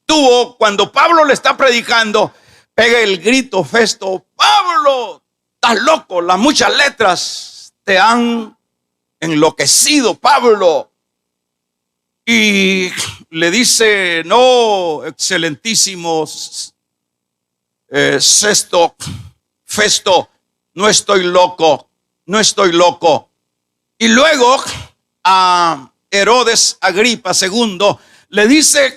tuvo, cuando Pablo le está predicando, pega el grito Festo: Pablo, estás loco, las muchas letras te han enloquecido, Pablo. Y le dice: no, excelentísimo Festo, no estoy loco. Y luego a Herodes Agripa II le dice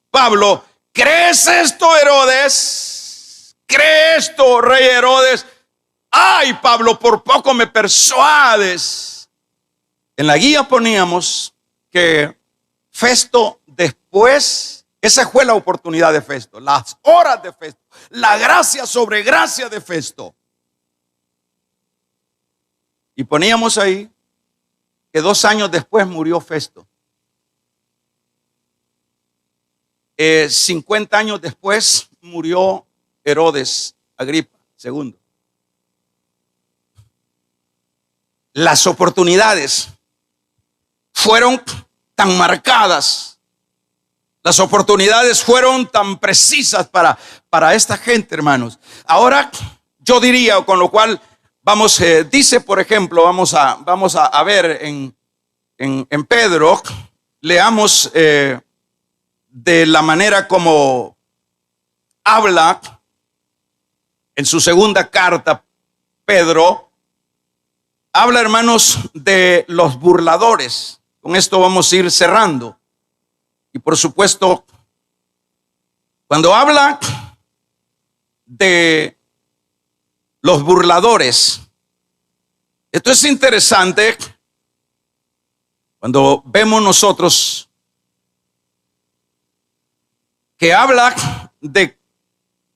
Pablo: ¿crees esto, Herodes? ¿Crees esto, rey Herodes? Ay, Pablo, por poco me persuades. En la guía poníamos que Festo después, esa fue la oportunidad de Festo, las horas de Festo, la gracia sobre gracia de Festo. Y poníamos ahí que 2 años después murió Festo. 50 años después murió Herodes Agripa II. Las oportunidades fueron tan marcadas, las oportunidades fueron tan precisas para esta gente, hermanos. Ahora yo diría, con lo cual vamos, dice por ejemplo, vamos a ver en Pedro, leamos de la manera como habla en su segunda carta. Pedro habla, hermanos, de los burladores. Con esto vamos a ir cerrando. Y por supuesto, cuando habla de los burladores, esto es interesante. Cuando vemos nosotros que habla de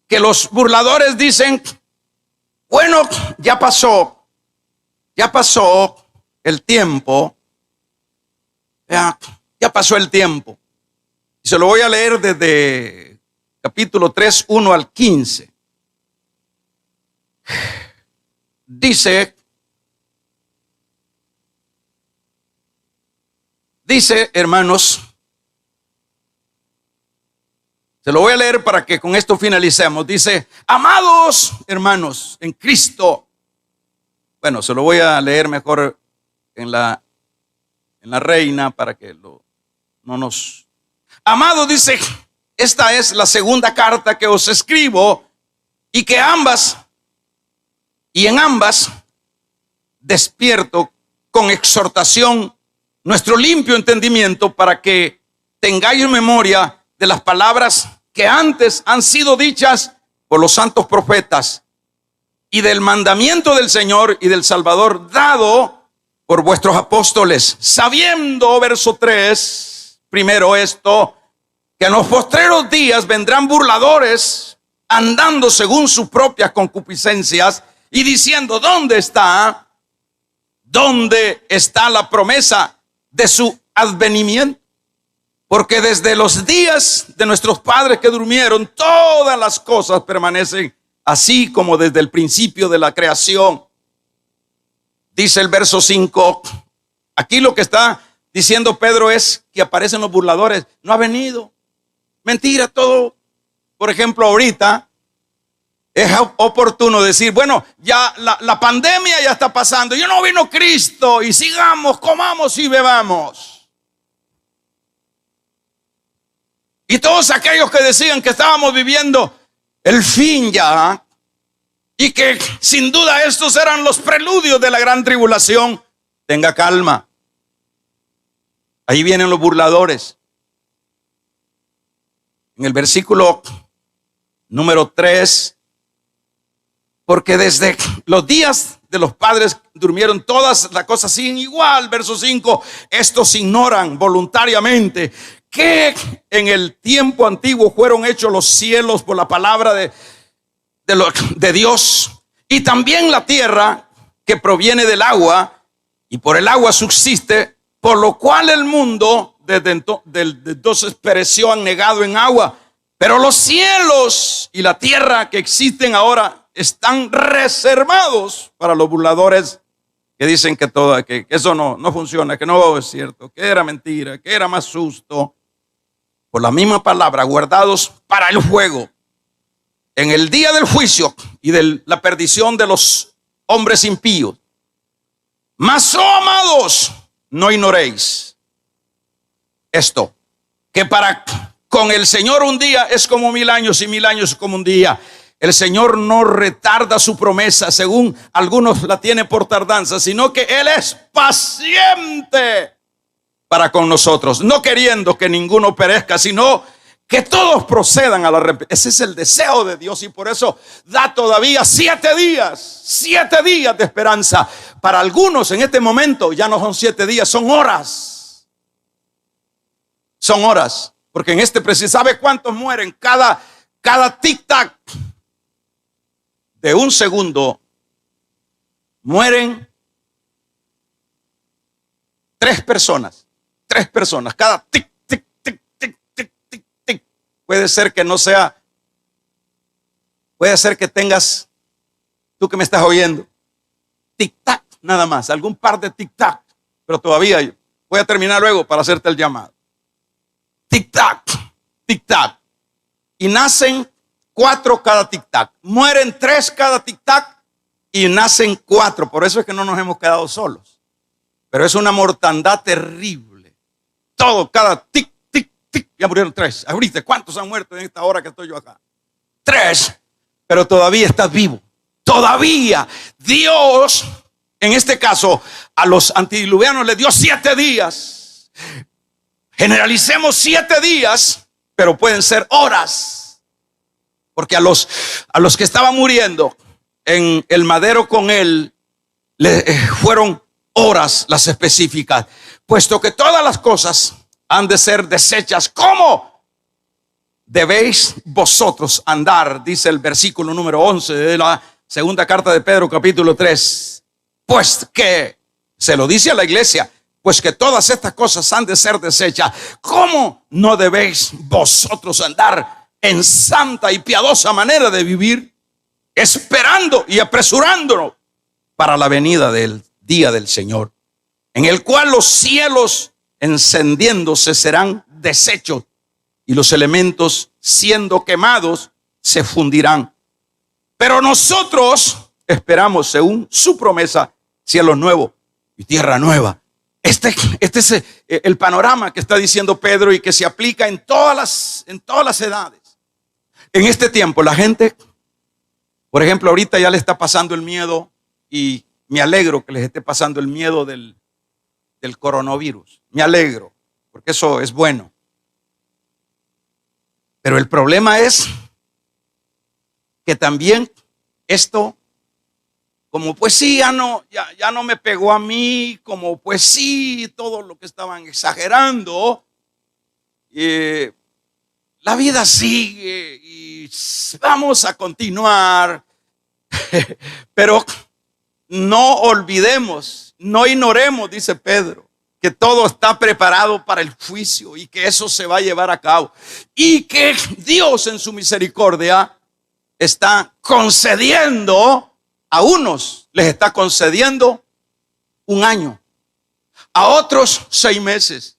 que los burladores dicen: bueno, ya pasó el tiempo. Ya pasó el tiempo. Y se lo voy a leer desde capítulo 3, 1 al 15. Dice, hermanos, se lo voy a leer para que con esto finalicemos. Dice: amados hermanos en Cristo. Bueno, se lo voy a leer mejor en la Reina para que no nos... Amado, dice, esta es la segunda carta que os escribo, y que en ambas despierto con exhortación nuestro limpio entendimiento, para que tengáis memoria de las palabras que antes han sido dichas por los santos profetas, y del mandamiento del Señor y del Salvador dado por vuestros apóstoles, sabiendo, verso 3, primero esto, que en los postreros días vendrán burladores, andando según sus propias concupiscencias, y diciendo: ¿dónde está la promesa de su advenimiento? Porque desde los días de nuestros padres que durmieron, todas las cosas permanecen así como desde el principio de la creación. Dice el verso 5, aquí lo que está diciendo Pedro es que aparecen los burladores. No ha venido. Mentira, todo. Por ejemplo, ahorita es oportuno decir: bueno, ya la pandemia ya está pasando, ya no vino Cristo, y sigamos, comamos y bebamos. Y todos aquellos que decían que estábamos viviendo el fin ya, y que sin duda estos eran los preludios de la gran tribulación, tenga calma. Ahí vienen los burladores. En el versículo número 3, porque desde los días de los padres durmieron, todas las cosas siguen igual. Verso 5, estos ignoran voluntariamente que en el tiempo antiguo fueron hechos los cielos por la palabra de Dios, y también la tierra que proviene del agua, y por el agua subsiste, por lo cual el mundo desde entonces pereció anegado en agua. Pero los cielos y la tierra que existen ahora están reservados para los burladores que dicen que eso no funciona, que no es cierto, que era mentira, que era más susto. Por la misma palabra, guardados para el fuego en el día del juicio y de la perdición de los hombres impíos. Mas, oh amados, no ignoréis esto, que para con el Señor un día es como 1000 años, y 1000 años como un día. El Señor no retarda su promesa, según algunos la tienen por tardanza, sino que Él es paciente para con nosotros, no queriendo que ninguno perezca, sino que todos procedan al arrepentimiento. Ese es el deseo de Dios, y por eso da todavía 7 días de esperanza. Para algunos en este momento ya no son 7 días, son horas. Son horas, porque en este preciso, ¿sabe cuántos mueren? Cada tic-tac de un segundo mueren 3 personas. 3 personas, cada tic, tic, tic, tic, tic, tic, tic. Puede ser que no sea, puede ser que tengas, tú que me estás oyendo, tic-tac nada más, algún par de tic-tac, pero todavía voy a terminar luego para hacerte el llamado. Tic-tac, tic-tac. Y nacen 4 cada tic-tac. Mueren 3 cada tic-tac y nacen 4. Por eso es que no nos hemos quedado solos. Pero es una mortandad terrible. Todo, cada tic, tic, tic. Ya murieron 3. Ahorita, ¿cuántos han muerto en esta hora que estoy yo acá? 3. Pero todavía estás vivo. Todavía Dios, en este caso, a los antidiluvianos les dio 7 días. Generalicemos 7 días, pero pueden ser horas. Porque a los que estaban muriendo en el madero con él, fueron horas las específicas. Puesto que todas las cosas han de ser deshechas, ¿cómo debéis vosotros andar? Dice el versículo número 11 de la segunda carta de Pedro, capítulo 3. Pues que, se lo dice a la iglesia, pues que todas estas cosas han de ser deshechas. ¿Cómo no debéis vosotros andar en santa y piadosa manera de vivir, esperando y apresurándonos para la venida del día del Señor, en el cual los cielos encendiéndose serán deshechos y los elementos siendo quemados se fundirán? Pero nosotros esperamos, según su promesa, cielos nuevos y tierra nueva. Este es el panorama que está diciendo Pedro y que se aplica en todas las edades. En este tiempo la gente, por ejemplo, ahorita ya le está pasando el miedo, y me alegro que les esté pasando el miedo del coronavirus. Me alegro, porque eso es bueno. Pero el problema es que también esto, como pues sí, ya no me pegó a mí, como pues sí, todo lo que estaban exagerando, la vida sigue y vamos a continuar. Pero no olvidemos, no ignoremos, dice Pedro, que todo está preparado para el juicio y que eso se va a llevar a cabo. Y que Dios en su misericordia está concediendo, a unos les está concediendo 1 año, a otros 6 meses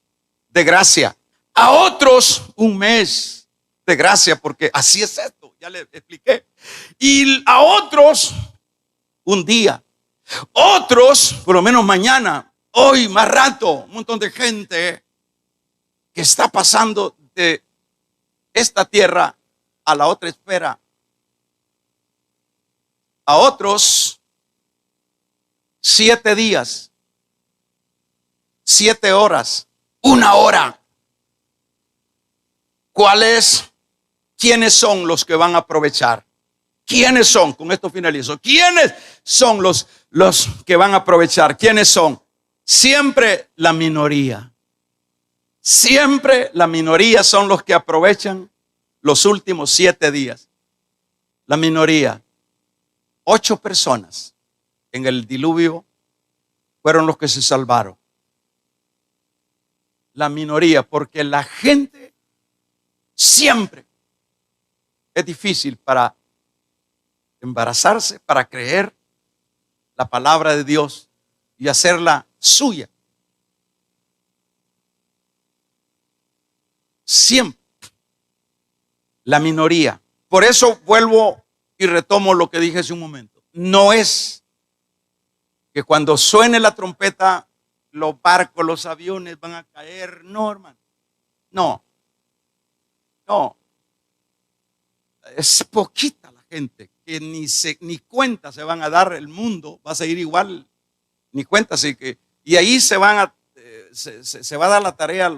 de gracia, a otros 1 mes de gracia, porque así es esto, ya le expliqué. Y a otros 1 día. Otros, por lo menos mañana, hoy, más rato, un montón de gente que está pasando de esta tierra a la otra esfera. A otros 7 días, 7 horas, 1 hora. ¿Quiénes son los que van a aprovechar? ¿Quiénes son? Con esto finalizo. ¿Quiénes son los que van a aprovechar? ¿Quiénes son? Siempre la minoría. Siempre la minoría son los que aprovechan los últimos 7 días. La minoría. 8 personas en el diluvio fueron los que se salvaron. La minoría, porque la gente siempre es difícil para embarazarse, para creer la palabra de Dios y hacerla suya. Siempre la minoría. Por eso vuelvo y retomo lo que dije hace un momento. No es que cuando suene la trompeta los barcos, los aviones van a caer. No, hermano. No. Es poquita la gente que ni cuenta se van a dar. El mundo va a seguir igual, ni cuenta. Así que, y ahí se va a dar la tarea a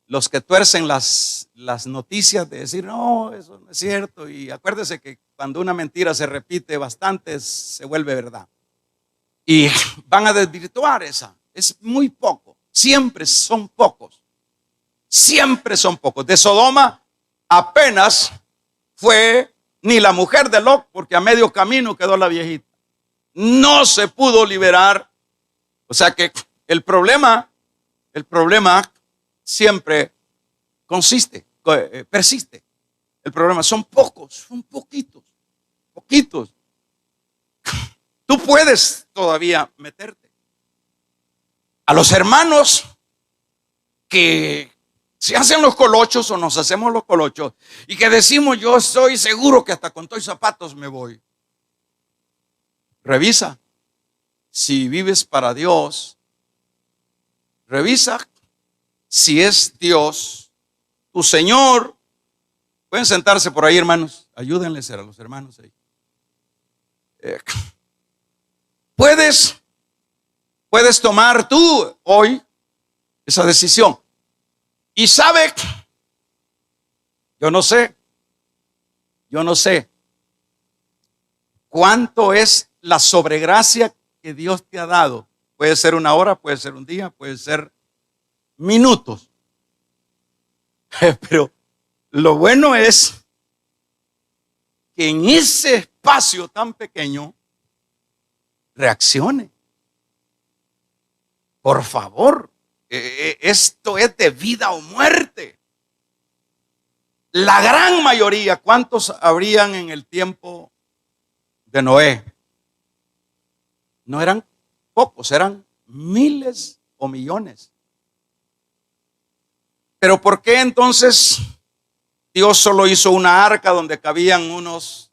los que tuercen las noticias de decir, no, eso no es cierto. Y acuérdese que cuando una mentira se repite bastante, se vuelve verdad. Y van a desvirtuar esa. Es muy poco. Siempre son pocos. Siempre son pocos. De Sodoma apenas fue ni la mujer de Lot, porque a medio camino quedó la viejita. No se pudo liberar. O sea que el problema siempre persiste. El problema son pocos, son poquitos. Tú puedes todavía meterte. A los hermanos que se hacen los colochos o nos hacemos los colochos y que decimos, yo estoy seguro que hasta con todos zapatos me voy. Revisa si vives para Dios. Revisa si es Dios, tu Señor. Pueden sentarse por ahí, hermanos. Ayúdenles a los hermanos ahí. Puedes tomar tú hoy esa decisión. Y sabe, yo no sé cuánto es la sobregracia que Dios te ha dado. Puede ser 1 hora, puede ser un día, puede ser minutos. Pero lo bueno es que en ese espacio tan pequeño reaccione. Por favor, esto es de vida o muerte. La gran mayoría, ¿cuántos habrían en el tiempo de Noé? No eran pocos, eran miles o millones. Pero ¿por qué entonces Dios solo hizo una arca donde cabían unos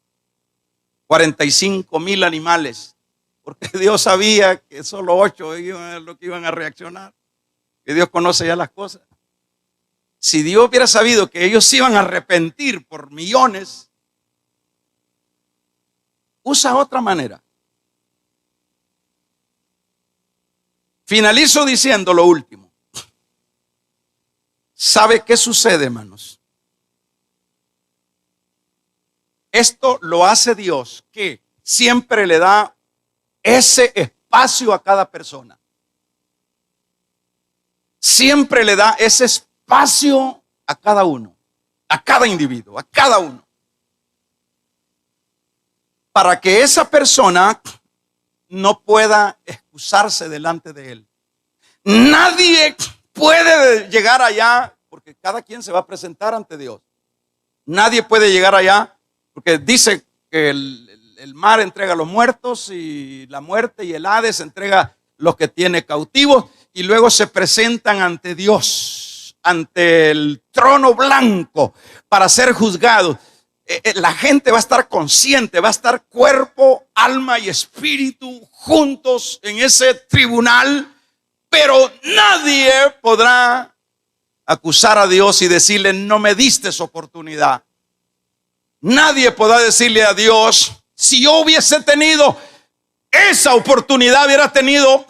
45,000 animales? Porque Dios sabía que solo 8 eran los que iban a reaccionar. Que Dios conoce ya las cosas. Si Dios hubiera sabido que ellos se iban a arrepentir por millones, usa otra manera. Finalizo diciendo lo último. ¿Sabe qué sucede, hermanos? Esto lo hace Dios, que siempre le da ese espacio a cada persona. Siempre le da ese espacio a cada uno, a cada individuo, a cada uno. Para que esa persona no pueda excusarse delante de él. Nadie puede llegar allá, porque cada quien se va a presentar ante Dios. Nadie puede llegar allá, porque dice que el mar entrega a los muertos y la muerte y el Hades entrega los que tiene cautivos, y luego se presentan ante Dios, ante el trono blanco para ser juzgados. La gente va a estar consciente, va a estar cuerpo, alma y espíritu juntos en ese tribunal, pero nadie podrá acusar a Dios y decirle: no me diste esa oportunidad. Nadie podrá decirle a Dios: si yo hubiese tenido esa oportunidad, hubiera tenido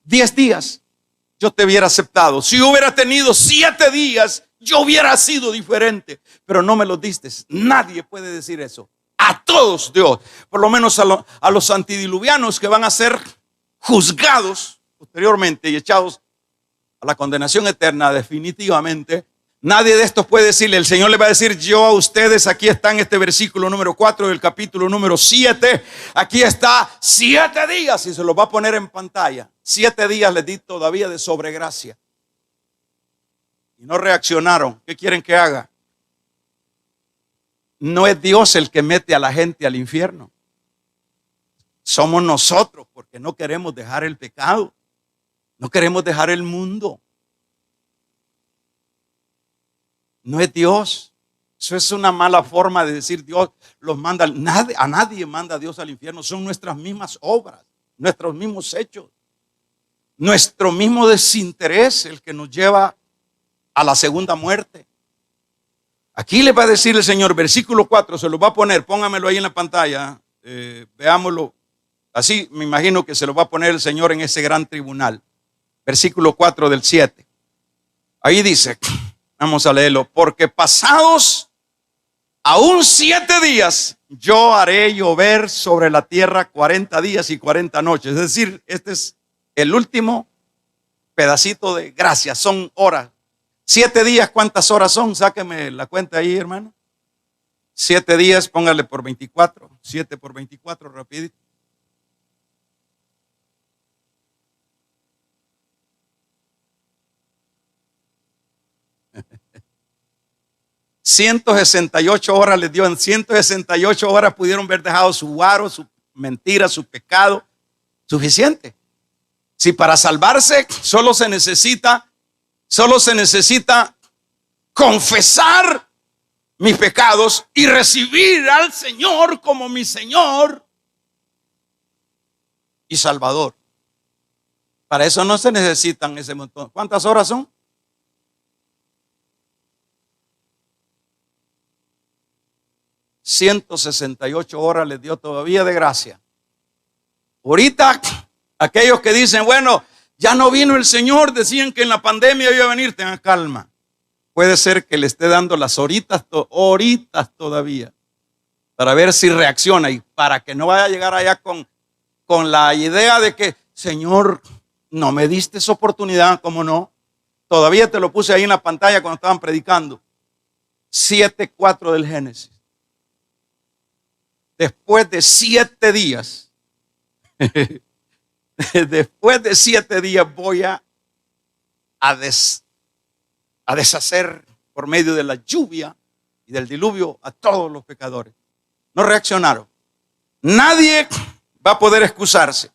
10 días, yo te hubiera aceptado. Si yo hubiera tenido 7 días, yo hubiera sido diferente, pero no me lo diste. Nadie puede decir eso. A todos Dios, por lo menos a los antidiluvianos, que van a ser juzgados posteriormente y echados a la condenación eterna definitivamente. Nadie de estos puede decirle, el Señor le va a decir: yo a ustedes, aquí está en este versículo número 4 del capítulo número 7, aquí está 7 días, y se los va a poner en pantalla. 7 días les di todavía de sobregracia. Y no reaccionaron. ¿Qué quieren que haga? No es Dios el que mete a la gente al infierno. Somos nosotros, porque no queremos dejar el pecado. No queremos dejar el mundo. No es Dios. Eso es una mala forma de decir Dios los manda. A nadie manda a Dios al infierno. Son nuestras mismas obras, nuestros mismos hechos, nuestro mismo desinterés el que nos lleva a la segunda muerte. Aquí le va a decir el Señor, versículo 4, se lo va a poner, póngamelo ahí en la pantalla, veámoslo. Así me imagino que se lo va a poner el Señor en ese gran tribunal. Versículo 4 del 7. Ahí dice, vamos a leerlo: porque pasados aún 7 días, yo haré llover sobre la tierra 40 días y 40 noches. Es decir, este es el último pedacito de gracia, son horas. 7 días, ¿cuántas horas son? Sáqueme la cuenta ahí, hermano. 7 días, póngale por 24. 7 por 24, rapidito. $168 les dio. En 168 horas pudieron haber dejado su varo, su mentira, su pecado. Suficiente. Si para salvarse solo se necesita confesar mis pecados y recibir al Señor como mi Señor y Salvador. Para eso no se necesitan ese montón. ¿Cuántas horas son? $168 les dio todavía de gracia. Ahorita, aquellos que dicen, bueno, ya no vino el Señor, decían que en la pandemia iba a venir, tengan calma. Puede ser que le esté dando las horitas todavía, para ver si reacciona y para que no vaya a llegar allá con la idea de que, Señor, no me diste esa oportunidad. ¿Cómo no? Todavía te lo puse ahí en la pantalla cuando estaban predicando. 7:4 del Génesis. Después de 7 días, después de 7 días voy a deshacer por medio de la lluvia y del diluvio a todos los pecadores. No reaccionaron. Nadie va a poder excusarse.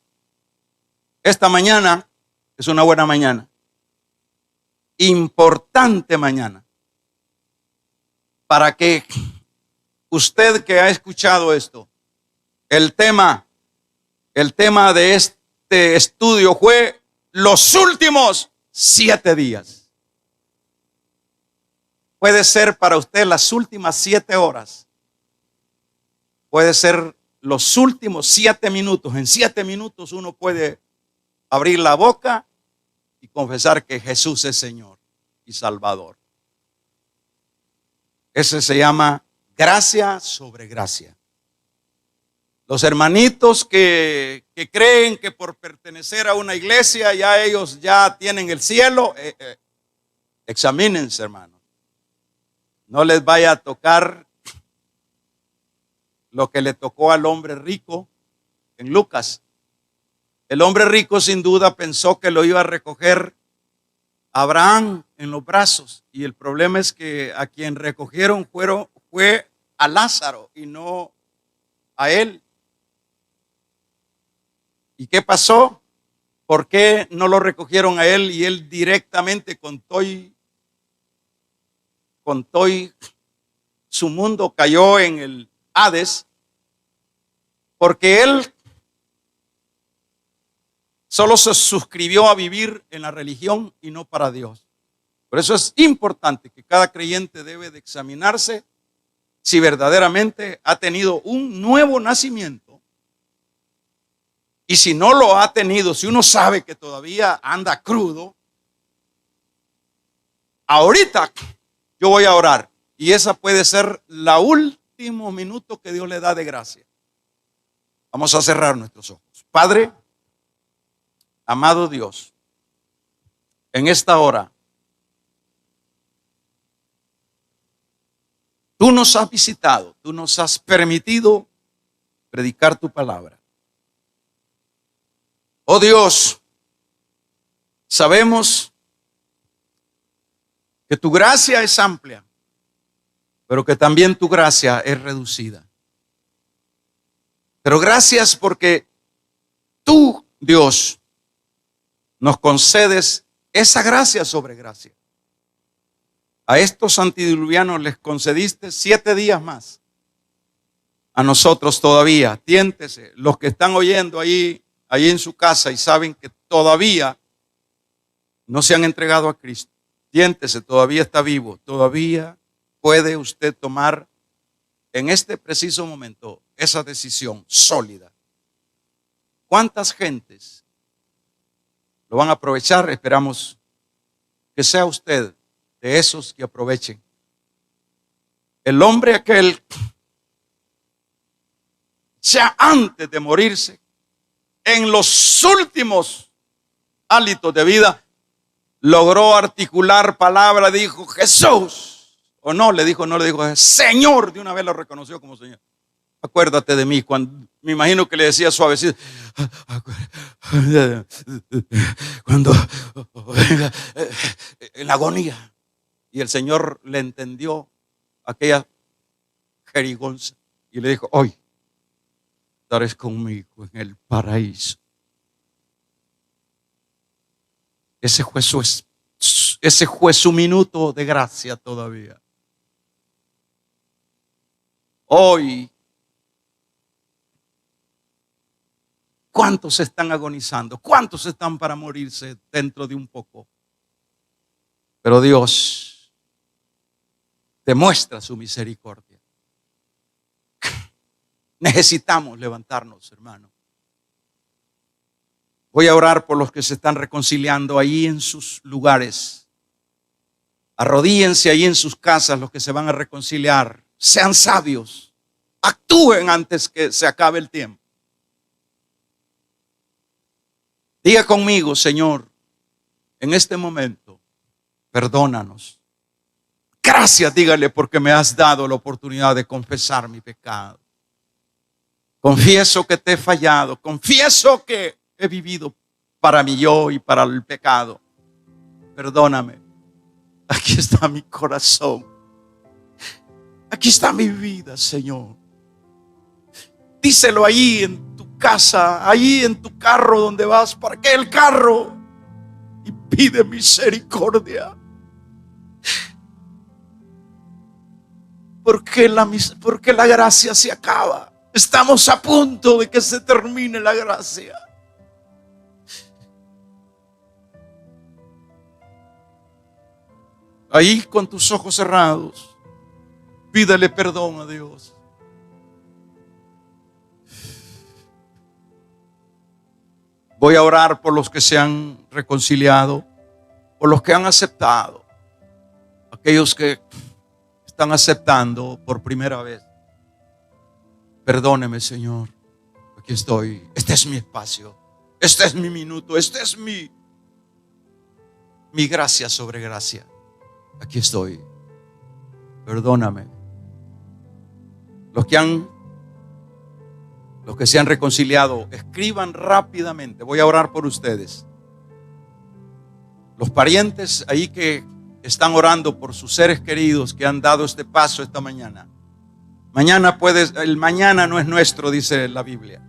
Esta mañana es una buena mañana. Importante mañana. Para que usted que ha escuchado esto, el tema de este estudio fue los últimos 7 días. Puede ser para usted las últimas 7 horas. Puede ser los últimos 7 minutos. En 7 minutos uno puede abrir la boca y confesar que Jesús es Señor y Salvador. Ese se llama gracia sobre gracia. Los hermanitos que creen que por pertenecer a una iglesia ya ellos ya tienen el cielo, examínense, hermanos. No les vaya a tocar lo que le tocó al hombre rico en Lucas. El hombre rico sin duda pensó que lo iba a recoger Abraham en los brazos, y el problema es que a quien recogieron fue a Lázaro y no a él. ¿Y qué pasó? ¿Por qué no lo recogieron a él y él directamente con toy su mundo cayó en el Hades? Porque él Solo se suscribió a vivir en la religión y no para Dios. Por eso es importante que cada creyente debe de examinarse si verdaderamente ha tenido un nuevo nacimiento. Y si no lo ha tenido, si uno sabe que todavía anda crudo, ahorita yo voy a orar. Y esa puede ser la último minuto que Dios le da de gracia. Vamos a cerrar nuestros ojos. Padre, amado Dios, en esta hora, tú nos has visitado, tú nos has permitido predicar tu palabra. Oh Dios, sabemos que tu gracia es amplia, pero que también tu gracia es reducida. Pero gracias porque tú, Dios, nos concedes esa gracia sobre gracia. A estos antediluvianos les concediste 7 días más. A nosotros todavía, tiéntese, los que están oyendo ahí en su casa y saben que todavía no se han entregado a Cristo. Tiéntese, todavía está vivo, todavía puede usted tomar en este preciso momento esa decisión sólida. ¿Cuántas gentes lo van a aprovechar? Esperamos que sea usted de esos que aprovechen. El hombre aquel, ya antes de morirse, en los últimos hálitos de vida, logró articular palabra, dijo Jesús. O no le dijo Señor, de una vez lo reconoció como Señor. Acuérdate de mí, cuando me imagino que le decía suavecito, cuando venga en la agonía. Y el Señor le entendió aquella jerigonza y le dijo, hoy estarás conmigo en el paraíso. Ese fue su minuto de gracia todavía. Hoy, ¿cuántos están agonizando? ¿Cuántos están para morirse dentro de un poco? Pero Dios demuestra su misericordia. Necesitamos levantarnos, hermano. Voy a orar por los que se están reconciliando ahí en sus lugares. Arrodíllense ahí en sus casas los que se van a reconciliar. Sean sabios. Actúen antes que se acabe el tiempo. Diga conmigo, Señor, en este momento, perdónanos. Gracias, dígale, porque me has dado la oportunidad de confesar mi pecado. Confieso que te he fallado. Confieso que he vivido para mi yo y para el pecado. Perdóname. Aquí está mi corazón. Aquí está mi vida, Señor. Díselo ahí en tu casa, ahí en tu carro donde vas, parquea el carro y pide misericordia. Porque la gracia se acaba. Estamos a punto de que se termine la gracia. Ahí con tus ojos cerrados, pídele perdón a Dios. Voy a orar por los que se han reconciliado, por los que han aceptado, aquellos que están aceptando por primera vez. Perdóneme, Señor, aquí estoy. Este es mi espacio, este es mi minuto, este es mi gracia sobre gracia. Aquí estoy. Perdóname. Los que se han reconciliado, escriban rápidamente. Voy a orar por ustedes. Los parientes ahí que están orando por sus seres queridos que han dado este paso esta mañana. El mañana no es nuestro, dice la Biblia.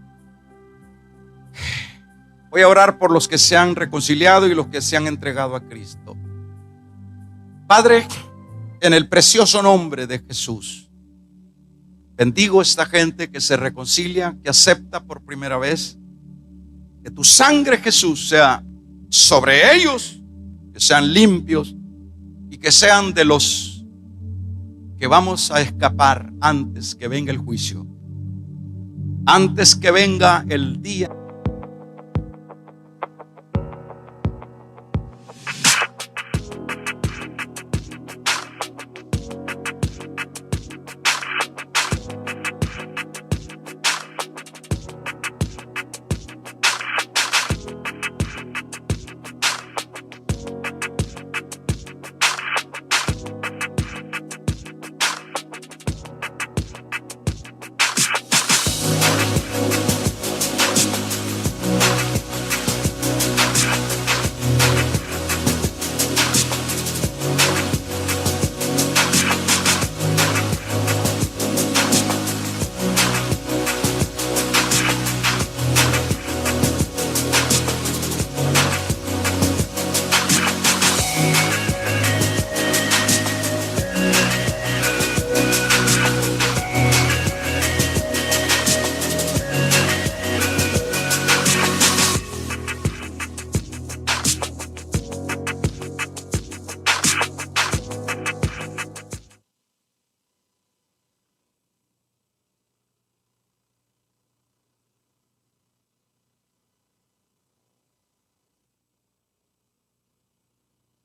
Voy a orar por los que se han reconciliado y los que se han entregado a Cristo. Padre, en el precioso nombre de Jesús, bendigo a esta gente que se reconcilia, que acepta por primera vez, Que tu sangre, Jesús, sea sobre ellos, que sean limpios y que sean de los que vamos a escapar antes que venga el juicio, antes que venga el día